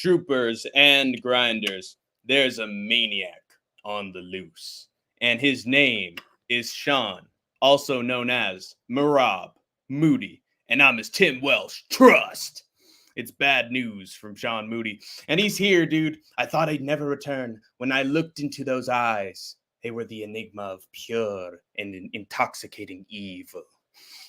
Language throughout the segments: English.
Troopers and grinders, there's a maniac on the loose, and his name is Sean, also known as Marab Moody, and I'm his Tim Welsh trust. It's bad news from Sean Moody, and he's here, dude. I thought I'd never return. When I looked into those eyes, they were the enigma of pure and intoxicating evil.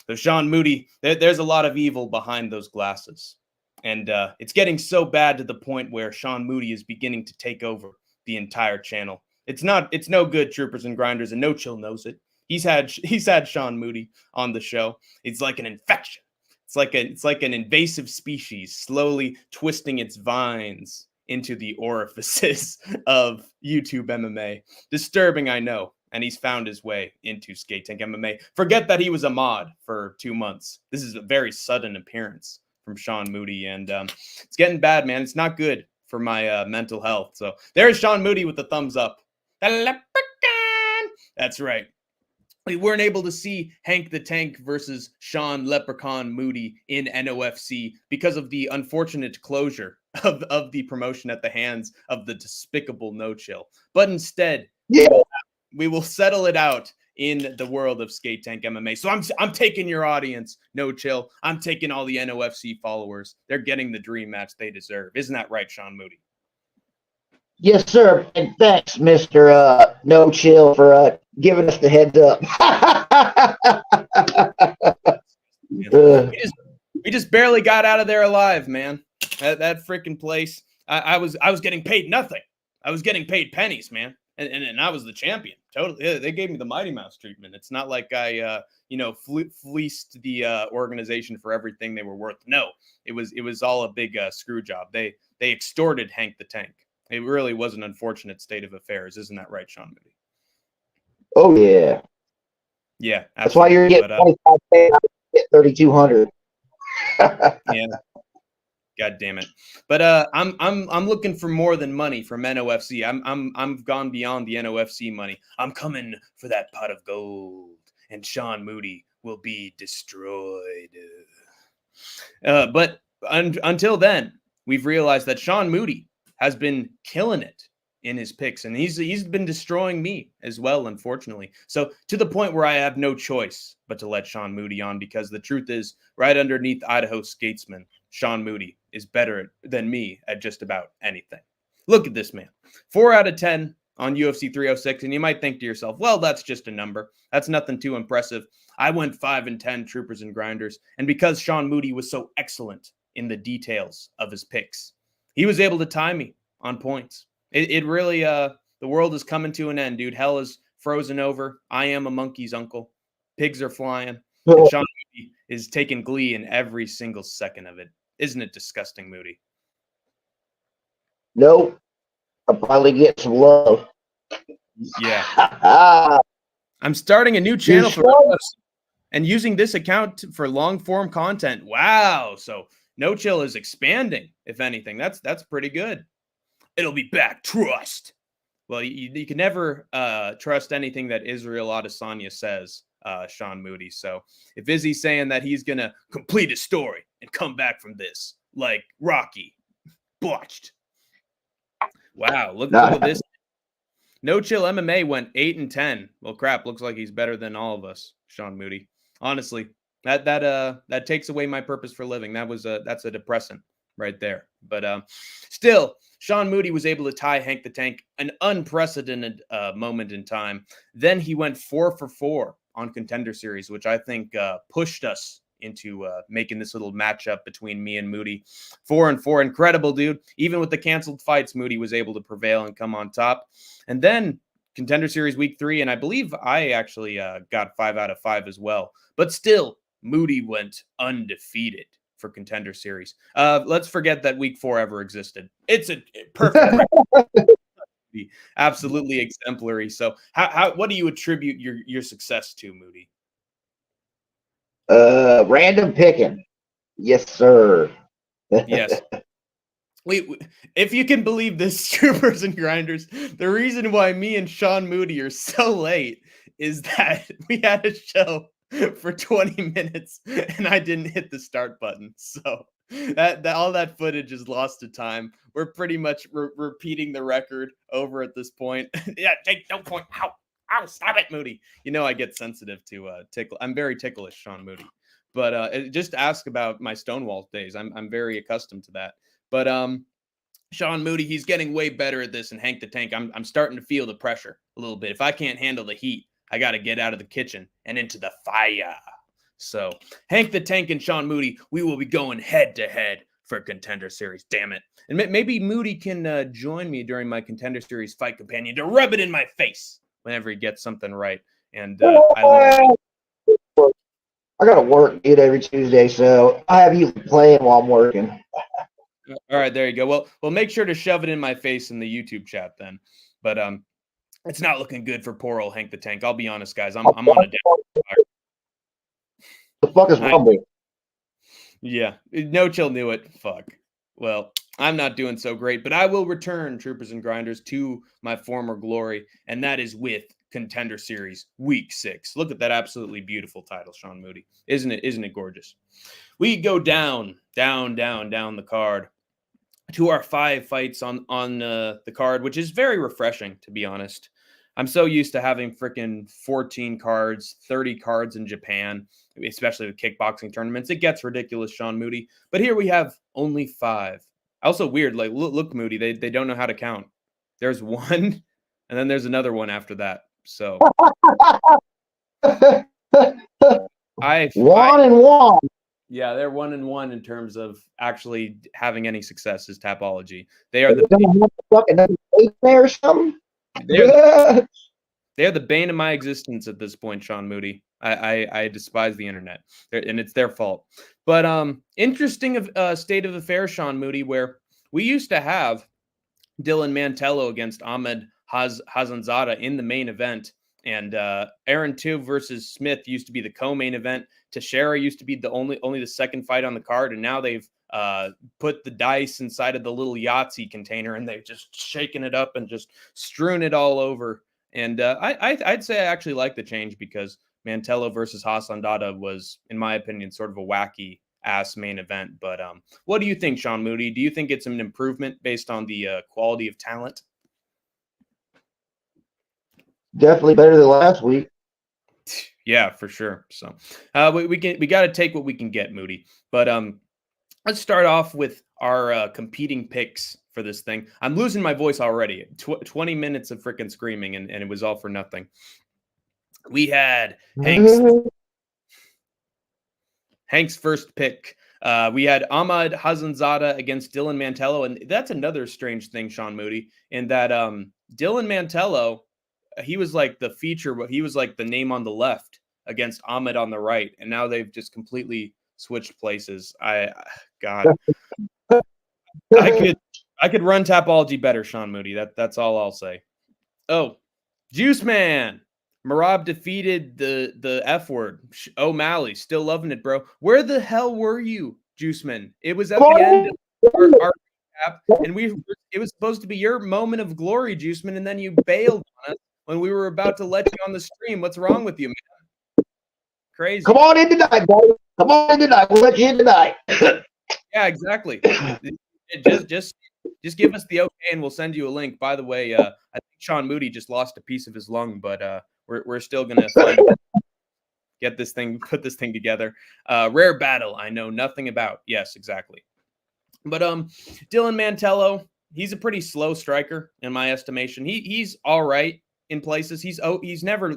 So Sean Moody, there's a lot of evil behind those glasses. And it's getting so bad to the point where Sean Moody is beginning to take over the entire channel. It's no good, Troopers and Grinders, and No Chill knows it. He's had Sean Moody on the show. It's like an infection. It's like an invasive species slowly twisting its vines into the orifices of YouTube MMA. Disturbing, I know. And he's found his way into Skate Tank MMA. Forget that he was a mod for 2 months. This is a very sudden appearance from Sean Moody, and it's getting bad, man. It's not good for my mental health. So there's Sean Moody with the thumbs up. The Leprechaun! That's right. We weren't able to see Hank the Tank versus Sean Leprechaun Moody in NOFC because of the unfortunate closure of the promotion at the hands of the despicable No Chill. But instead, we will settle it out in the world of Skate Tank MMA. So I'm taking your audience, No Chill. I'm taking all the NOFC followers. They're getting the dream match they deserve. Isn't that right, Sean Moody? Yes, sir. And thanks, Mr. No Chill, for giving us the heads up. We just barely got out of there alive, man. That freaking place. I was getting paid nothing. I was getting paid pennies, man. And I was the champion. Totally. Yeah, they gave me the Mighty Mouse treatment. It's not like I, fleeced the organization for everything they were worth. No, it was all a big screw job. They extorted Hank the Tank. It really was an unfortunate state of affairs. Isn't that right, Sean Moody? Oh, yeah. Yeah. That's why you're getting 25K, 3,200. Yeah. God damn it. But I'm looking for more than money from NOFC. I've gone beyond the NOFC money. I'm coming for that pot of gold, and Sean Moody will be destroyed. But until then, we've realized that Sean Moody has been killing it in his picks, and he's been destroying me as well, unfortunately. So to the point where I have no choice but to let Sean Moody on, because the truth is, right underneath Idaho Skatesman, Sean Moody is better than me at just about anything. Look at this man. 4 out of 10 on UFC 306, and you might think to yourself, well, that's just a number. That's nothing too impressive. I went 5 and 10, Troopers and Grinders, and because Sean Moody was so excellent in the details of his picks, he was able to tie me on points. It really, the world is coming to an end, dude. Hell is frozen over. I am a monkey's uncle. Pigs are flying. And Sean Moody is taking glee in every single second of it. Isn't it disgusting, Moody? Nope. I'll probably get some love. Yeah. I'm starting a new channel for us and using this account for long form content. Wow. So No Chill is expanding, if anything. That's pretty good. It'll be back. Trust. Well, you can never trust anything that Israel Adesanya says, Sean Moody. So if Izzy's saying that he's going to complete his story and come back from this, like Rocky, botched. Wow, look at this. No Chill MMA went 8 and 10. Well, crap, looks like he's better than all of us, Sean Moody. Honestly, that takes away my purpose for living. That's a depressant right there. But still, Sean Moody was able to tie Hank the Tank, an unprecedented moment in time. Then he went 4 for 4 on Contender Series, which I think pushed us into making this little matchup between me and Moody. 4 and 4, incredible, dude. Even with the canceled fights, Moody was able to prevail and come on top. And then Contender Series week 3, and I believe I actually got 5 out of 5 as well. But still, Moody went undefeated for Contender Series. Let's forget that week 4 ever existed. It's a perfect absolutely exemplary. So what do you attribute your success to, Moody? Random picking. Yes, sir. Yes. If you can believe this, Troopers and Grinders, the reason why me and Sean Moody are so late is that we had a show for 20 minutes and I didn't hit the start button. So that all that footage is lost to time. We're pretty much repeating the record over at this point. Yeah, take no point. Ow, ow, stop it, Moody. You know I get sensitive to tickle. I'm very ticklish, Sean Moody. But just ask about my Stonewall days. I'm very accustomed to that. But Sean Moody, he's getting way better at this. And Hank the Tank, I'm starting to feel the pressure a little bit. If I can't handle the heat, I got to get out of the kitchen and into the fire. So Hank the Tank and Sean Moody, we will be going head to head for Contender Series. Damn it. And maybe Moody can join me during my Contender Series fight companion to rub it in my face whenever he gets something right. And I got to work, dude, every Tuesday, so I have you playing while I'm working. All right, there you go. Well, make sure to shove it in my face in the YouTube chat then. But it's not looking good for poor old Hank the Tank. I'll be honest, guys. I'm on a down. The fuck is Rumble? Yeah, No Chill knew it. Fuck. Well, I'm not doing so great, but I will return, troopers and grinders, to my former glory, and that is with Contender Series Week 6. Look at that absolutely beautiful title, Sean Moody. Isn't it gorgeous? We go down the card to our 5 fights on the card, which is very refreshing, to be honest. I'm so used to having freaking 14 cards, 30 cards in Japan, especially with kickboxing tournaments. It gets ridiculous, Sean Moody. But here we have only 5. Also weird, like, look Moody, they don't know how to count. There's 1, and then there's another one after that. So one and one. Yeah, they're 1-1 in terms of actually having any success as Tapology. They are the or something. They're the bane of my existence at this point, Sean Moody. I despise the internet, and it's their fault. But interesting state of affairs, Sean Moody, where we used to have Dylan Mantello against Ahmed Hazanzada in the main event, and Aaron 2 versus Smith used to be the co-main event. Teixeira used to be the only the second fight on the card, and now they've put the dice inside of the little Yahtzee container, and they've just shaken it up and just strewn it all over. And I'd say I actually like the change, because Mantello versus Hazanzada was, in my opinion, sort of a wacky ass main event. But what do you think, Sean Moody? Do you think it's an improvement based on the quality of talent? Definitely better than last week. Yeah, for sure. So we got to take what we can get, Moody. But let's start off with our competing picks for this thing. I'm losing my voice already. 20 minutes of freaking screaming, and it was all for nothing. We had Hank's first pick. We had Ahmed Hazanzada against Dylan Mantello, and that's another strange thing, Sean Moody, in that Dylan Mantello, he was like the feature, but he was like the name on the left against Ahmed on the right, and now they've just completely switched places. God, I could run Tapology better, Sean Moody. That's all I'll say. Oh, Juice Man. Marab defeated the F word. O'Malley, still loving it, bro. Where the hell were you, Juiceman? It was at the end of our recap, and it was supposed to be your moment of glory, Juiceman, and then you bailed on us when we were about to let you on the stream. What's wrong with you, man? Crazy. Come on in tonight, boy. Come on in tonight. We'll let you in tonight. Yeah, exactly. Just give us the okay, and we'll send you a link. By the way, I think Sean Moody just lost a piece of his lung, but we're still gonna put this thing together. Rare battle I know nothing about. Yes, exactly. But Dylan Mantello, he's a pretty slow striker in my estimation. He's all right in places. He's never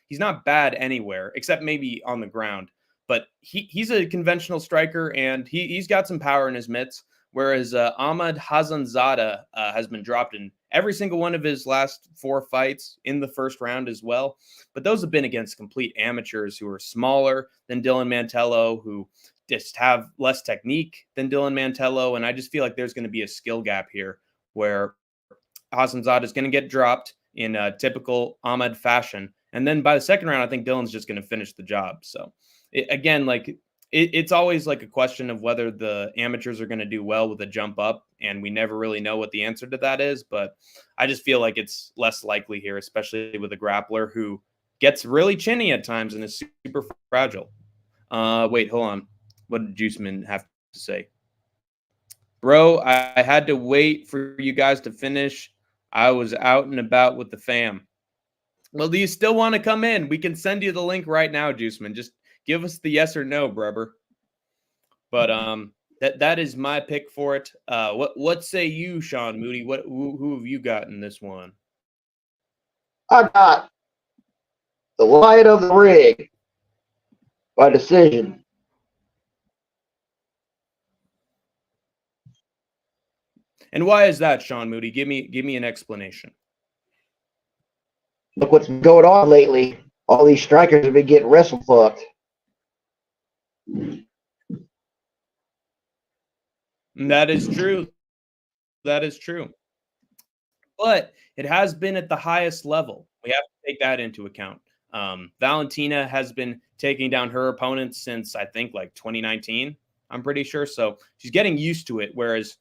he's not bad anywhere except maybe on the ground. But he's a conventional striker, and he's got some power in his mitts. Whereas Ahmed Hazanzada has been dropped in every single one of his last 4 fights in the first round as well. But those have been against complete amateurs who are smaller than Dylan Mantello, who just have less technique than Dylan Mantello. And I just feel like there's going to be a skill gap here where Hazanzada is going to get dropped in typical Ahmed fashion. And then by the second round, I think Dylan's just going to finish the job. So it's always like a question of whether the amateurs are going to do well with a jump up, and we never really know what the answer to that is. But I just feel like it's less likely here, especially with a grappler who gets really chinny at times and is super fragile. Wait, hold on. What did Juiceman have to say? Bro, I had to wait for you guys to finish. I was out and about with the fam. Well, do you still want to come in? We can send you the link right now, Juiceman. Just give us the yes or no, brother. But that is my pick for it. What say you, Sean Moody? Who have you got in this one? I got the Lion of the Ring by decision. And why is that, Sean Moody? Give me an explanation. Look what's been going on lately. All these strikers have been getting wrestle fucked. And that is true. That is true. But it has been at the highest level. We have to take that into account. Valentina has been taking down her opponents since I think like 2019. I'm pretty sure. So she's getting used to it. Whereas,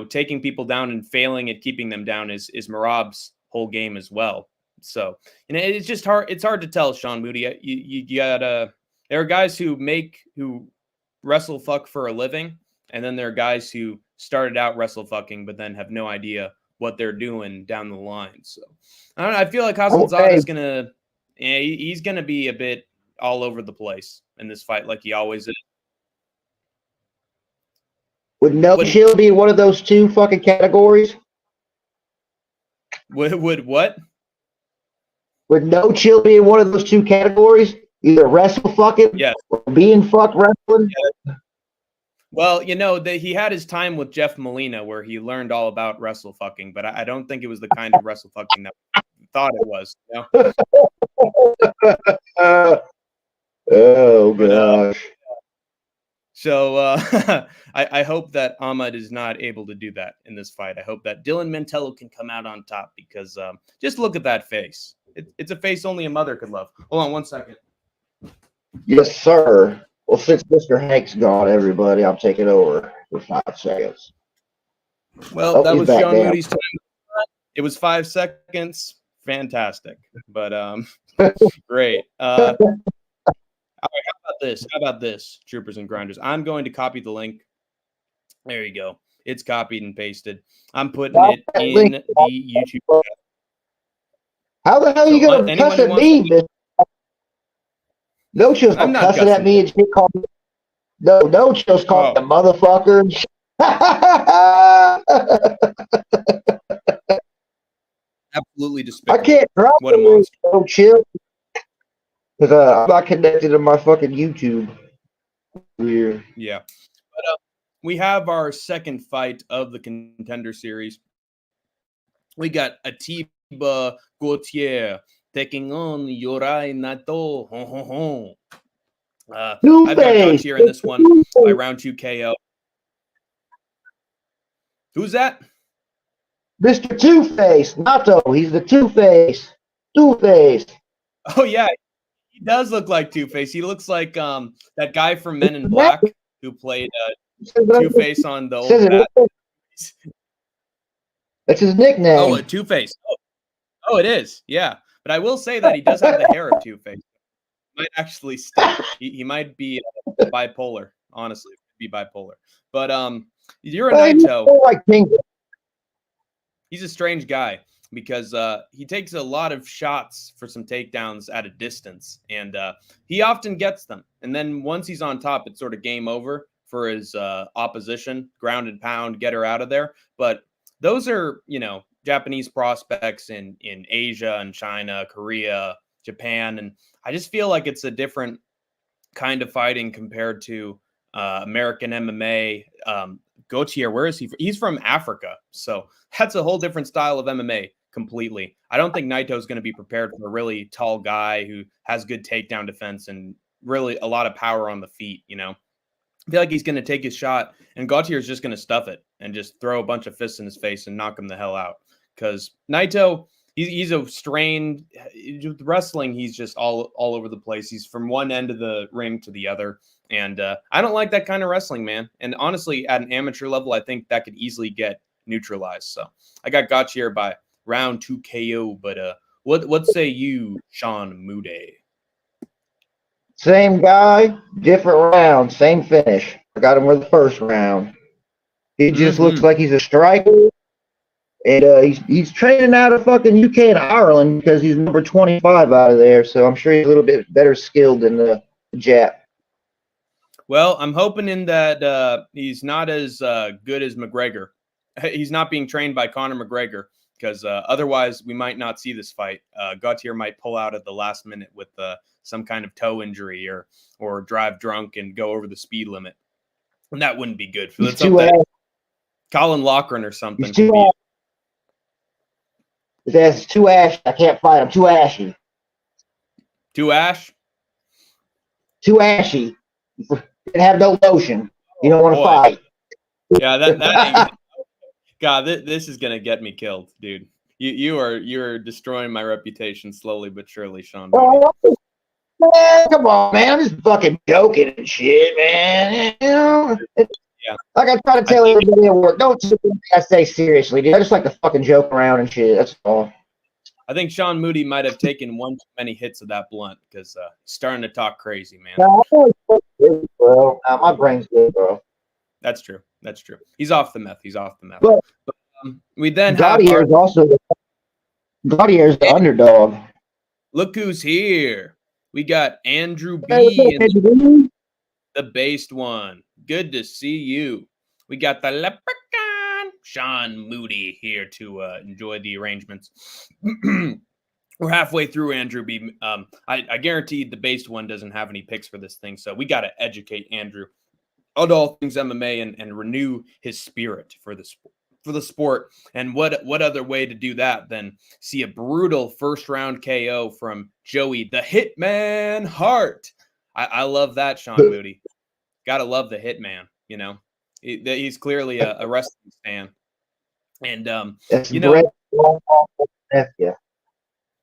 taking people down and failing at keeping them down is Merab's whole game as well. So, it's just hard. It's hard to tell, Sean Moody. You gotta. There are guys who wrestle fuck for a living, and then there are guys who started out wrestle fucking, but then have no idea what they're doing down the line. So I don't know. I feel like Hassanzada is gonna, he's gonna be a bit all over the place in this fight, like he always is. Would No Chill be one of those two fucking categories? Would what? Would No Chill be in one of those two categories? Either wrestle fucking, yes, or being fucked wrestling. Yes. Well, he had his time with Jeff Molina where he learned all about wrestle fucking, but I don't think it was the kind of wrestle fucking that we thought it was. Oh gosh. So I hope that Ahmad is not able to do that in this fight. I hope that Dylan Mantello can come out on top because just look at that face. It's a face only a mother could love. Hold on 1 second. Yes, sir. Well, since Mr. Hank's gone, everybody, I'm taking over for 5 seconds. Well, that was Sean Moody's time. It was 5 seconds. Fantastic. But great. All right, how about this, troopers and grinders? I'm going to copy the link. There you go. It's copied and pasted. I'm putting it in the YouTube chat. How the hell are you going to cuss at me? No Chill's cussing at me and shit called me. No Chill's called the motherfucker. Absolutely despicable. I can't drop what a monster. No Chill. Because I'm not connected to my fucking YouTube. Weird. Yeah. But we have our second fight of the Contender series. We got Atiba Gauthier taking on Yorai Naito. I've got Gauthier in this one by round 2 KO. Who's that? Mr. Two-Face. Naito. He's the Two-Face. Two-Face. Oh, yeah. He does look like Two-Face. He looks like that guy from Men in Black who played Two-Face on the old bat. That's his nickname. Oh, Two-Face. Oh, it is. Yeah. But I will say that he does have the hair of Two-Face. Might actually stick. He might be bipolar, honestly. Be bipolar. But you're a Naito. He's a strange guy because he takes a lot of shots for some takedowns at a distance, and he often gets them. And then once he's on top, it's sort of game over for his opposition. Ground and pound, get her out of there. But those are, Japanese prospects in Asia and China, Korea, Japan, and I just feel like it's a different kind of fighting compared to American MMA. Gauthier, where is he? He's from Africa, so that's a whole different style of MMA completely. I don't think Naito's going to be prepared for a really tall guy who has good takedown defense and really a lot of power on the feet. I feel like he's going to take his shot, and Gauthier is just going to stuff it and just throw a bunch of fists in his face and knock him the hell out. Because Naito, he's a strained with wrestling. He's just all over the place. He's from one end of the ring to the other. And I don't like that kind of wrestling, man. And honestly, at an amateur level, I think that could easily get neutralized. So I got Gauthier by round 2 KO. But what say you, Sean Moody? Same guy, different round, same finish. I got him with the first round. He just looks like he's a striker. And he's training out of fucking UK and Ireland because he's number 25 out of there. So I'm sure he's a little bit better skilled than the Jap. Well, I'm hoping in that he's not as good as McGregor. He's not being trained by Conor McGregor, because otherwise we might not see this fight. Gautier might pull out at the last minute with some kind of toe injury or drive drunk and go over the speed limit. And that wouldn't be good. So let's hope that Colin Loughran or something. His ass is too ashy. I can't fight him. Too ashy. Too ash? Too ashy. Didn't have no lotion. You don't want to fight. Yeah, that God, this is gonna get me killed, dude. You're destroying my reputation slowly but surely, Sean. Oh, man, come on, man. I'm just fucking joking and shit, man. You know? Yeah. Like I try to tell everybody at work, don't take anything I say seriously, dude. I just like to fucking joke around and shit. That's all. I think Sean Moody might have taken one too many hits of that blunt because he's starting to talk crazy, man. No, bro. My brain's good, bro. That's true. That's true. He's off the meth. But we then Gautier is also Gautier's the underdog. Look who's here. We got Andrew B. The based one. Good to see you. We got the Leprechaun, Sean Moody, here to enjoy the arrangements. We're halfway through, Andrew B. I guarantee the based one doesn't have any picks for this thing, so we got to educate Andrew on all things MMA and renew his spirit for the sport. And what other way to do that than see a brutal first round KO from Joey the Hitman Hart. I love that, Sean Moody. Gotta love the Hitman. You know, he's clearly a wrestling fan. And you know,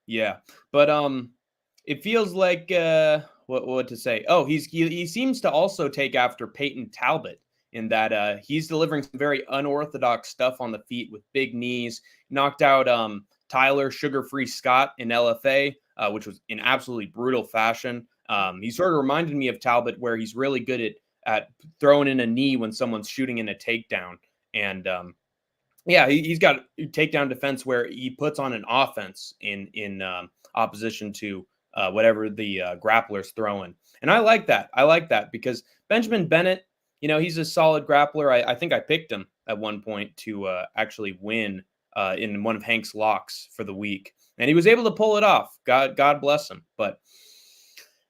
yeah, but it feels like what to say? Oh, he seems to also take after Peyton Talbot in that he's delivering some very unorthodox stuff on the feet with big knees. Knocked out Tyler Sugar-Free Scott in LFA, which was in absolutely brutal fashion. He sort of reminded me of Talbot, where he's really good at throwing in a knee when someone's shooting in a takedown. And yeah, he's got takedown defense where he puts on an offense in opposition to whatever the grappler's throwing. And I like that. I like that because Benjamin Bennett, you know, he's a solid grappler. I think I picked him at one point to actually win in one of Hank's locks for the week. And he was able to pull it off. God bless him. But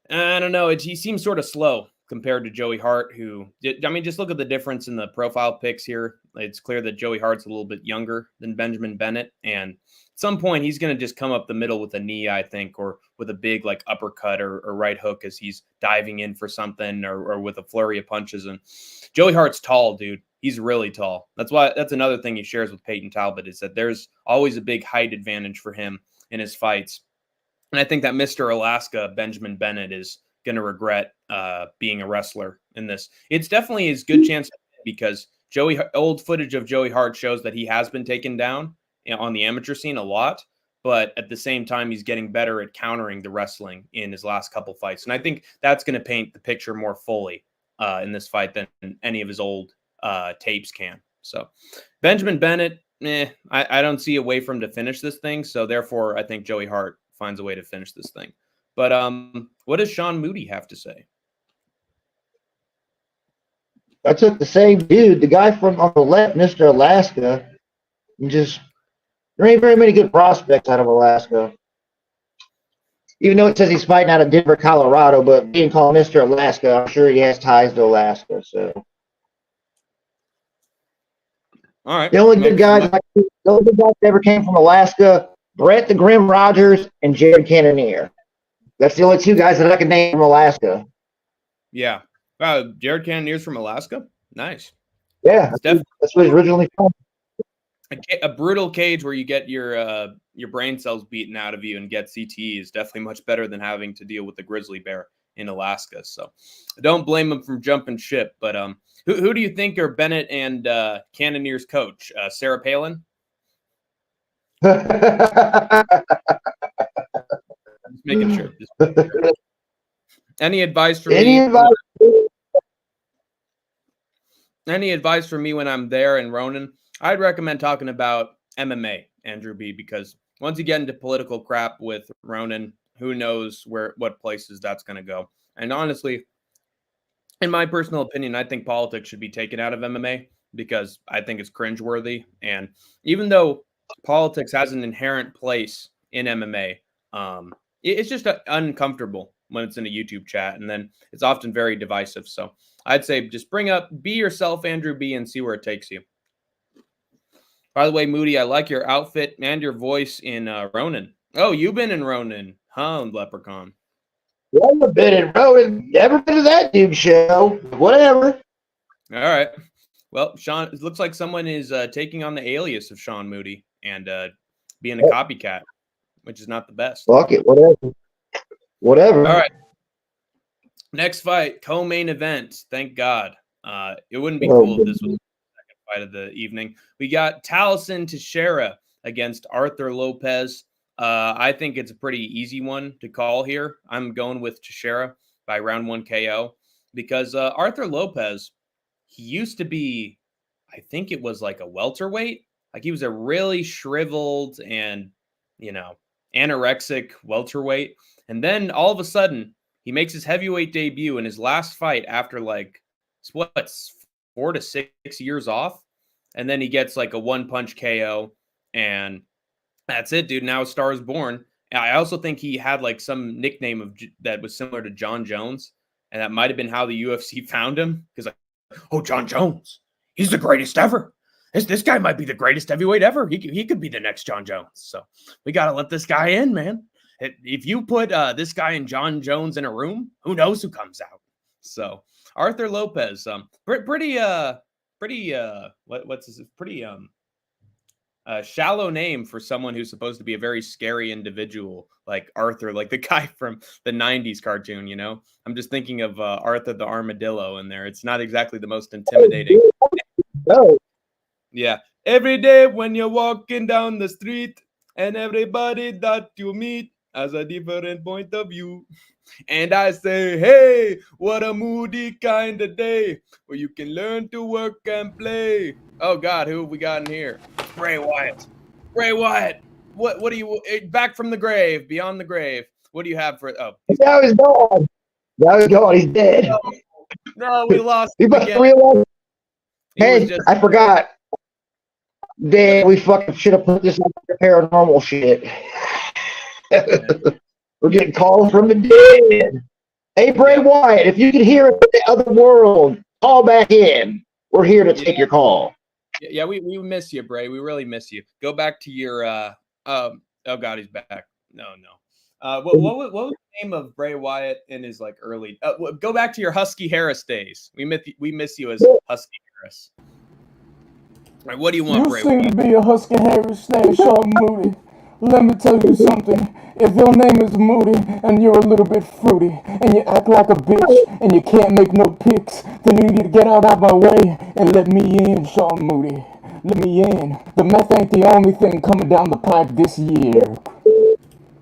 I don't know. He seems sort of slow compared to Joey Hart, who, I mean, just look at the difference in the profile picks here. It's clear that Joey Hart's a little bit younger than Benjamin Bennett. And at some point, he's going to just come up the middle with a knee, I think, or with a big like uppercut or right hook as he's diving in for something or with a flurry of punches. And Joey Hart's tall, dude. He's really tall. That's another thing he shares with Peyton Talbot is that there's always a big height advantage for him in his fights. And I think that Mr. Alaska, Benjamin Bennett, is going to regret being a wrestler in this. It's definitely his good chance because old footage of Joey Hart shows that he has been taken down on the amateur scene a lot, but at the same time, he's getting better at countering the wrestling in his last couple fights. And I think that's going to paint the picture more fully in this fight than any of his old tapes can. So Benjamin Bennett, I don't see a way for him to finish this thing. So therefore, I think Joey Hart finds a way to finish this thing. But what does Sean Moody have to say? I took the same dude, the guy from on the left, Mr. Alaska. And just there ain't very many good prospects out of Alaska. Even though it says he's fighting out of Denver, Colorado, but being called Mr. Alaska, I'm sure he has ties to Alaska. So, all right. The only good guys that ever came from Alaska, Brett the Grim Rogers and Jared Cannonier. That's the only two guys that I can name from Alaska. Yeah. Jared Cannonier's from Alaska? Nice. Yeah, that's where he's originally from. A brutal cage where you get your brain cells beaten out of you and get CTE is definitely much better than having to deal with the grizzly bear in Alaska. So don't blame him for jumping ship. But who do you think are Bennett and Cannonier's coach? Sarah Palin? Just making sure. Any advice for me? any advice for me when I'm there in Ronin, I'd recommend talking about MMA, Andrew B, because once you get into political crap with Ronin, who knows what places that's going to go. And honestly, in my personal opinion, I think politics should be taken out of MMA because I think it's cringeworthy. And even though politics has an inherent place in MMA, it's just uncomfortable when it's in a YouTube chat, and then it's often very divisive. So I'd say just be yourself, Andrew B, and see where it takes you. By the way, Moody, I like your outfit and your voice in Ronin. Oh, you've been in Ronin, huh, Leprechaun? Never been in Ronin. Never been to that dude show. Whatever. All right. Well, Sean, it looks like someone is taking on the alias of Sean Moody and being a copycat, which is not the best. Fuck it. Whatever. All right. Next fight, co-main event. Thank God. It wouldn't be cool if this was the second fight of the evening. We got Taliesin Teixeira against Arthur Lopez. I think it's a pretty easy one to call here. I'm going with Teixeira by round 1 KO because Arthur Lopez, he used to be, I think it was like a welterweight. Like he was a really shriveled and, anorexic welterweight. And then all of a sudden, he makes his heavyweight debut in his last fight after 4 to 6 years off. And then he gets like a one-punch KO. And that's it, dude. Now a star is born. And I also think he had like some nickname that was similar to John Jones. And that might have been how the UFC found him. Because oh, John Jones, he's the greatest ever. This guy might be the greatest heavyweight ever. He could be the next John Jones. So we got to let this guy in, man. If you put this guy and John Jones in a room, who knows who comes out? So Arthur Lopez, pretty shallow name for someone who's supposed to be a very scary individual like Arthur, like the guy from the 90s cartoon, I'm just thinking of Arthur the Armadillo in there. It's not exactly the most intimidating. No. Yeah. Every day when you're walking down the street and everybody that you meet has a different point of view. And I say, hey, what a moody kind of day where you can learn to work and play. Oh, God, who have we got in here? Bray Wyatt. Bray Wyatt. What do you, back from the grave, beyond the grave. What do you have for, oh. Now he's gone. Now he's gone. He's dead. No, we lost him again. Hey, I forgot. Damn, we fucking should have put this on the paranormal shit. We're getting calls from the dead. Hey, Bray Wyatt, if you can hear it in the other world, call back in. We're here to take your call. Yeah, we miss you, Bray. We really miss you. Go back to your oh God, he's back. No. What was the name of Bray Wyatt in his like early? Go back to your Husky Harris days. We miss you as Husky Harris. All right, what do you want, Bray? You seem to be a Husky Harris name, Sean Moody. Let me tell you something. If your name is Moody and you're a little bit fruity and you act like a bitch and you can't make no pics, then you need to get out of my way and let me in, Sean Moody. Let me in. The meth ain't the only thing coming down the pipe this year.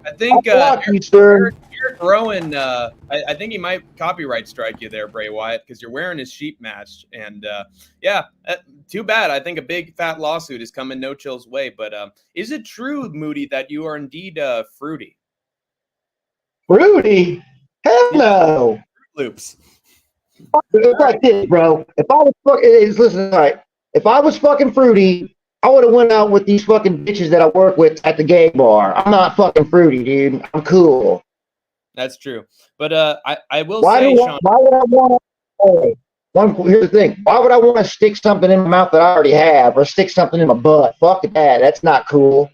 I think you're growing. I think he might copyright strike you there, Bray Wyatt, because you're wearing his sheep match. And too bad. I think a big fat lawsuit is coming No Chill's way. But is it true, Moody, that you are indeed fruity? Fruity? Hell no. Fruit Loops. It's like this, bro. If I was fucking fruity, I would have went out with these fucking bitches that I work with at the gay bar. I'm not fucking fruity, dude. I'm cool. That's true. But I will say, Sean. Why would I want to? Here's the thing. Why would I want to stick something in my mouth that I already have, or stick something in my butt? Fuck that. That's not cool.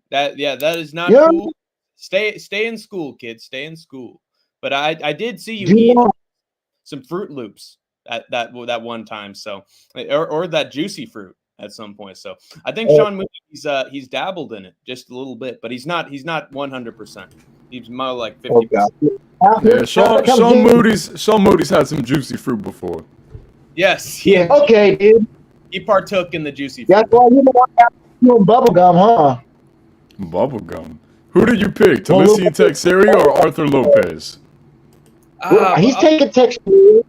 That is not cool. Stay in school, kids. Stay in school. But I did see you eat some Fruit Loops at that one time. So or that juicy fruit at some point. So I think Sean Moody, he's dabbled in it just a little bit, but he's not 100%. He's more like 50%. Yeah, Sean Moody's had some juicy fruit before. Yes. Yeah. Okay, dude. He partook in the juicy fruit. That's why you got doing bubblegum, huh? Bubblegum. Who did you pick? Taliesin Teixeira or Arthur Lopez? He's taking Teixeira.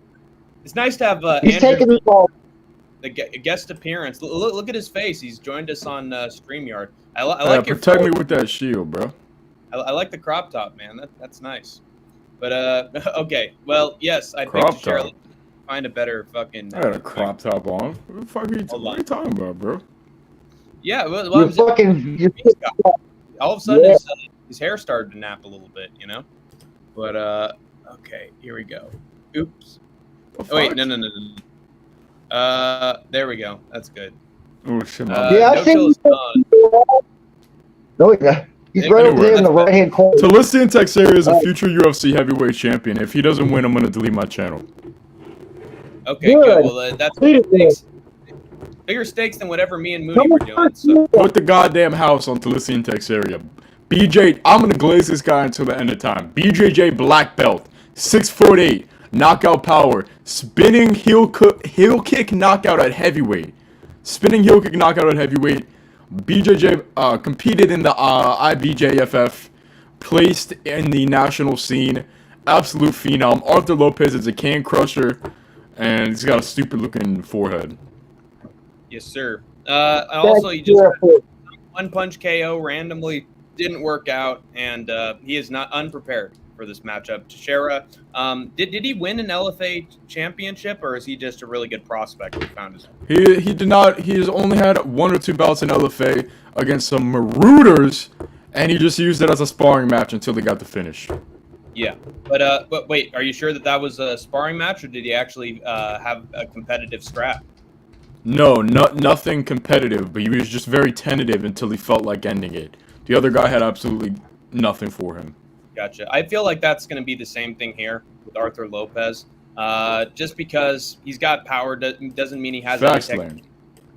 It's nice to have he's taking the ball. guest appearance. Look at his face. He's joined us on StreamYard. I like your protect me photo. with that shield, bro. I like the crop top, man. That's nice. But okay. Well, yes, I'd pick Crop to share. top. Find a better fucking. I got a crop top on. What the fuck what are you talking about, bro? Yeah, well, You're fucking. all of a sudden his hair started to nap a little bit, you know. But okay, here we go. Oops. Oh, wait, no. There we go. That's good. Oh shit. Yeah, I think. No, he's right over there in the right-hand corner. Talisian Texeria is a future UFC heavyweight champion. If he doesn't win, I'm gonna delete my channel. Okay, good. Well, that's bigger stakes than whatever me and Moody were doing. So. Put the goddamn house on Talisian Texeria. BJ, I'm gonna glaze this guy until the end of time. BJJ black belt, 6'8", knockout power, spinning heel kick knockout at heavyweight. Spinning heel kick knockout at heavyweight. BJJ competed in the IBJFF, placed in the national scene. Absolute phenom. Arthur Lopez is a can crusher, and he's got a stupid looking forehead. Yes, sir. Also, he just one punch KO randomly didn't work out, and he is not unprepared for this matchup. Teixeira, did he win an LFA championship, or is he just a really good prospect who found his? He did not. He has only had 1 or 2 bouts in LFA against some Marauders, and he just used it as a sparring match until he got the finish. Yeah, but wait, are you sure that was a sparring match, or did he actually have a competitive scrap? No, nothing competitive, but he was just very tentative until he felt like ending it. The other guy had absolutely nothing for him. Gotcha. I feel like that's going to be the same thing here with Arthur Lopez. Just because he's got power doesn't mean he has any technique.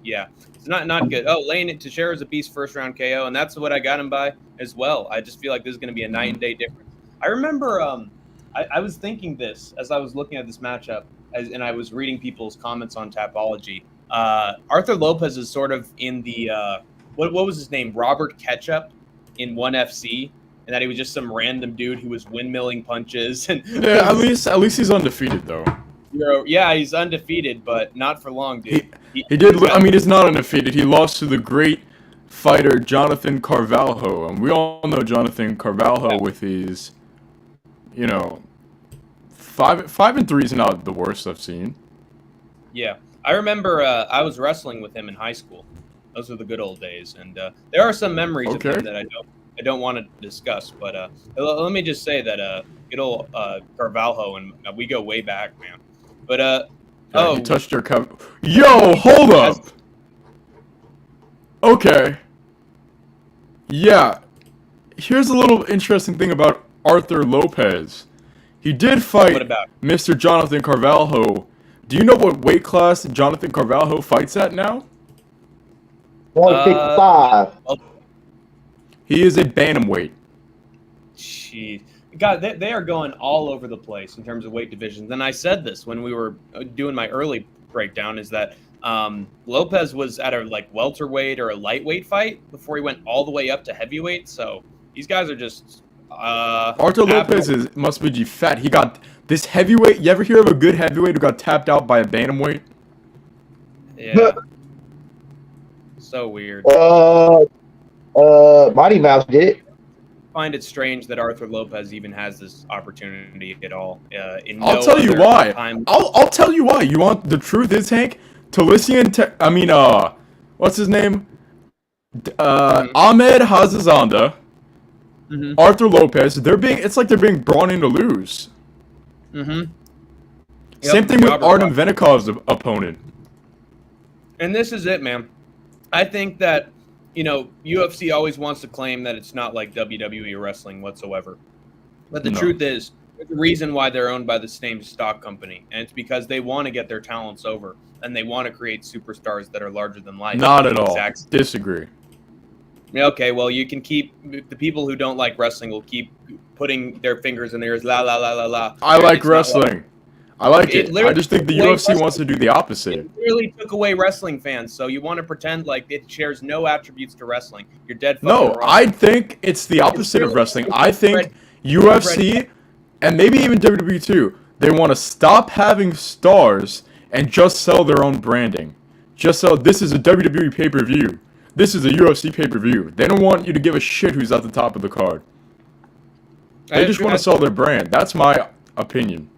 Yeah, it's not good. Oh, laying it to share as a beast first round KO, and that's what I got him by as well. I just feel like this is going to be a night and day difference. I remember I was thinking this as I was looking at this matchup, and I was reading people's comments on Tapology. Arthur Lopez is sort of in the what was his name? Robert Ketchup in 1FC, and that he was just some random dude who was windmilling punches. And yeah, at least he's undefeated though. Yeah, he's undefeated, but not for long, dude. He did. I mean, he's not undefeated. He lost to the great fighter Jonathan Carvalho, and we all know Jonathan Carvalho with his, 5-3 is not the worst I've seen. Yeah, I remember I was wrestling with him in high school. Those were the good old days, and there are some memories of him that I don't want to discuss. But let me just say that good old Carvalho, and we go way back, man. But he touched your cup. Yo, hold up. Okay. Yeah. Here's a little interesting thing about Arthur Lopez. He did fight Mr. Jonathan Carvalho. Do you know what weight class Jonathan Carvalho fights at now? 155. He is a bantamweight. Jeez. God, they are going all over the place in terms of weight divisions. And I said this when we were doing my early breakdown, is that Lopez was at a welterweight or a lightweight fight before he went all the way up to heavyweight. So these guys are just Arthur Lopez must be fat. He got this heavyweight. You ever hear of a good heavyweight who got tapped out by a bantamweight? Yeah. So weird. Mighty Mouse did it. I find it strange that Arthur Lopez even has this opportunity at all. I'll tell you why. I'll tell you why. You want the truth is, Hank? Talisian, what's his name? Ahmed Hazazanda, Arthur Lopez. It's like they're being brought in to lose. Same thing with Artem Venikov's opponent. And this is it, man. I think that, UFC always wants to claim that it's not like WWE or wrestling whatsoever. But the truth is, there's a reason why they're owned by the same stock company. And it's because they want to get their talents over. And they want to create superstars that are larger than life. Not at all. Disagree. Okay, well, you can keep... The people who don't like wrestling will keep putting their fingers in their ears, la, la, la, la, la. I like wrestling. I like it. I just think the UFC wants to do the opposite. It really took away wrestling fans, so you want to pretend like it shares no attributes to wrestling. You're dead fucking wrong. I think it's the opposite of wrestling. I think UFC, and maybe even WWE too, they want to stop having stars and just sell their own branding. just this is a WWE pay-per-view. This is a UFC pay-per-view. They don't want you to give a shit who's at the top of the card. They just want to sell their brand. That's my opinion.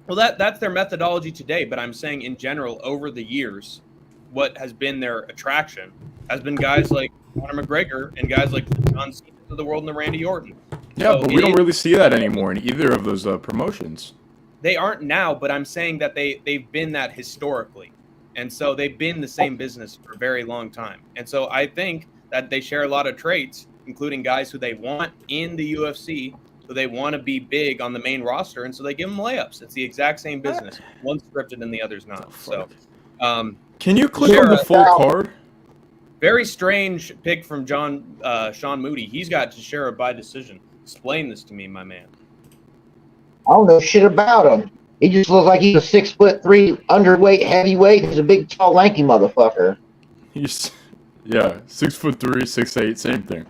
Well, that's their methodology today, but I'm saying in general, over the years, what has been their attraction has been guys like Conor McGregor and guys like the John Cena of the world and the Randy Orton. Yeah, but we don't really see that anymore in either of those promotions. They aren't now, but I'm saying that they've been that historically. And so they've been the same business for a very long time. And so I think that they share a lot of traits, including guys who they want in the UFC, who they want to be big on the main roster, and so they give them layups. It's the exact same business. One's scripted and the other's not. So, can you click on the full card? Very strange pick from Sean Moody. He's got Teixeira by decision. Explain this to me, my man. I don't know shit about him. He just looks like he's a 6'3" underweight heavyweight. He's a big, tall, lanky motherfucker. He's 6'3", 6'8", same thing.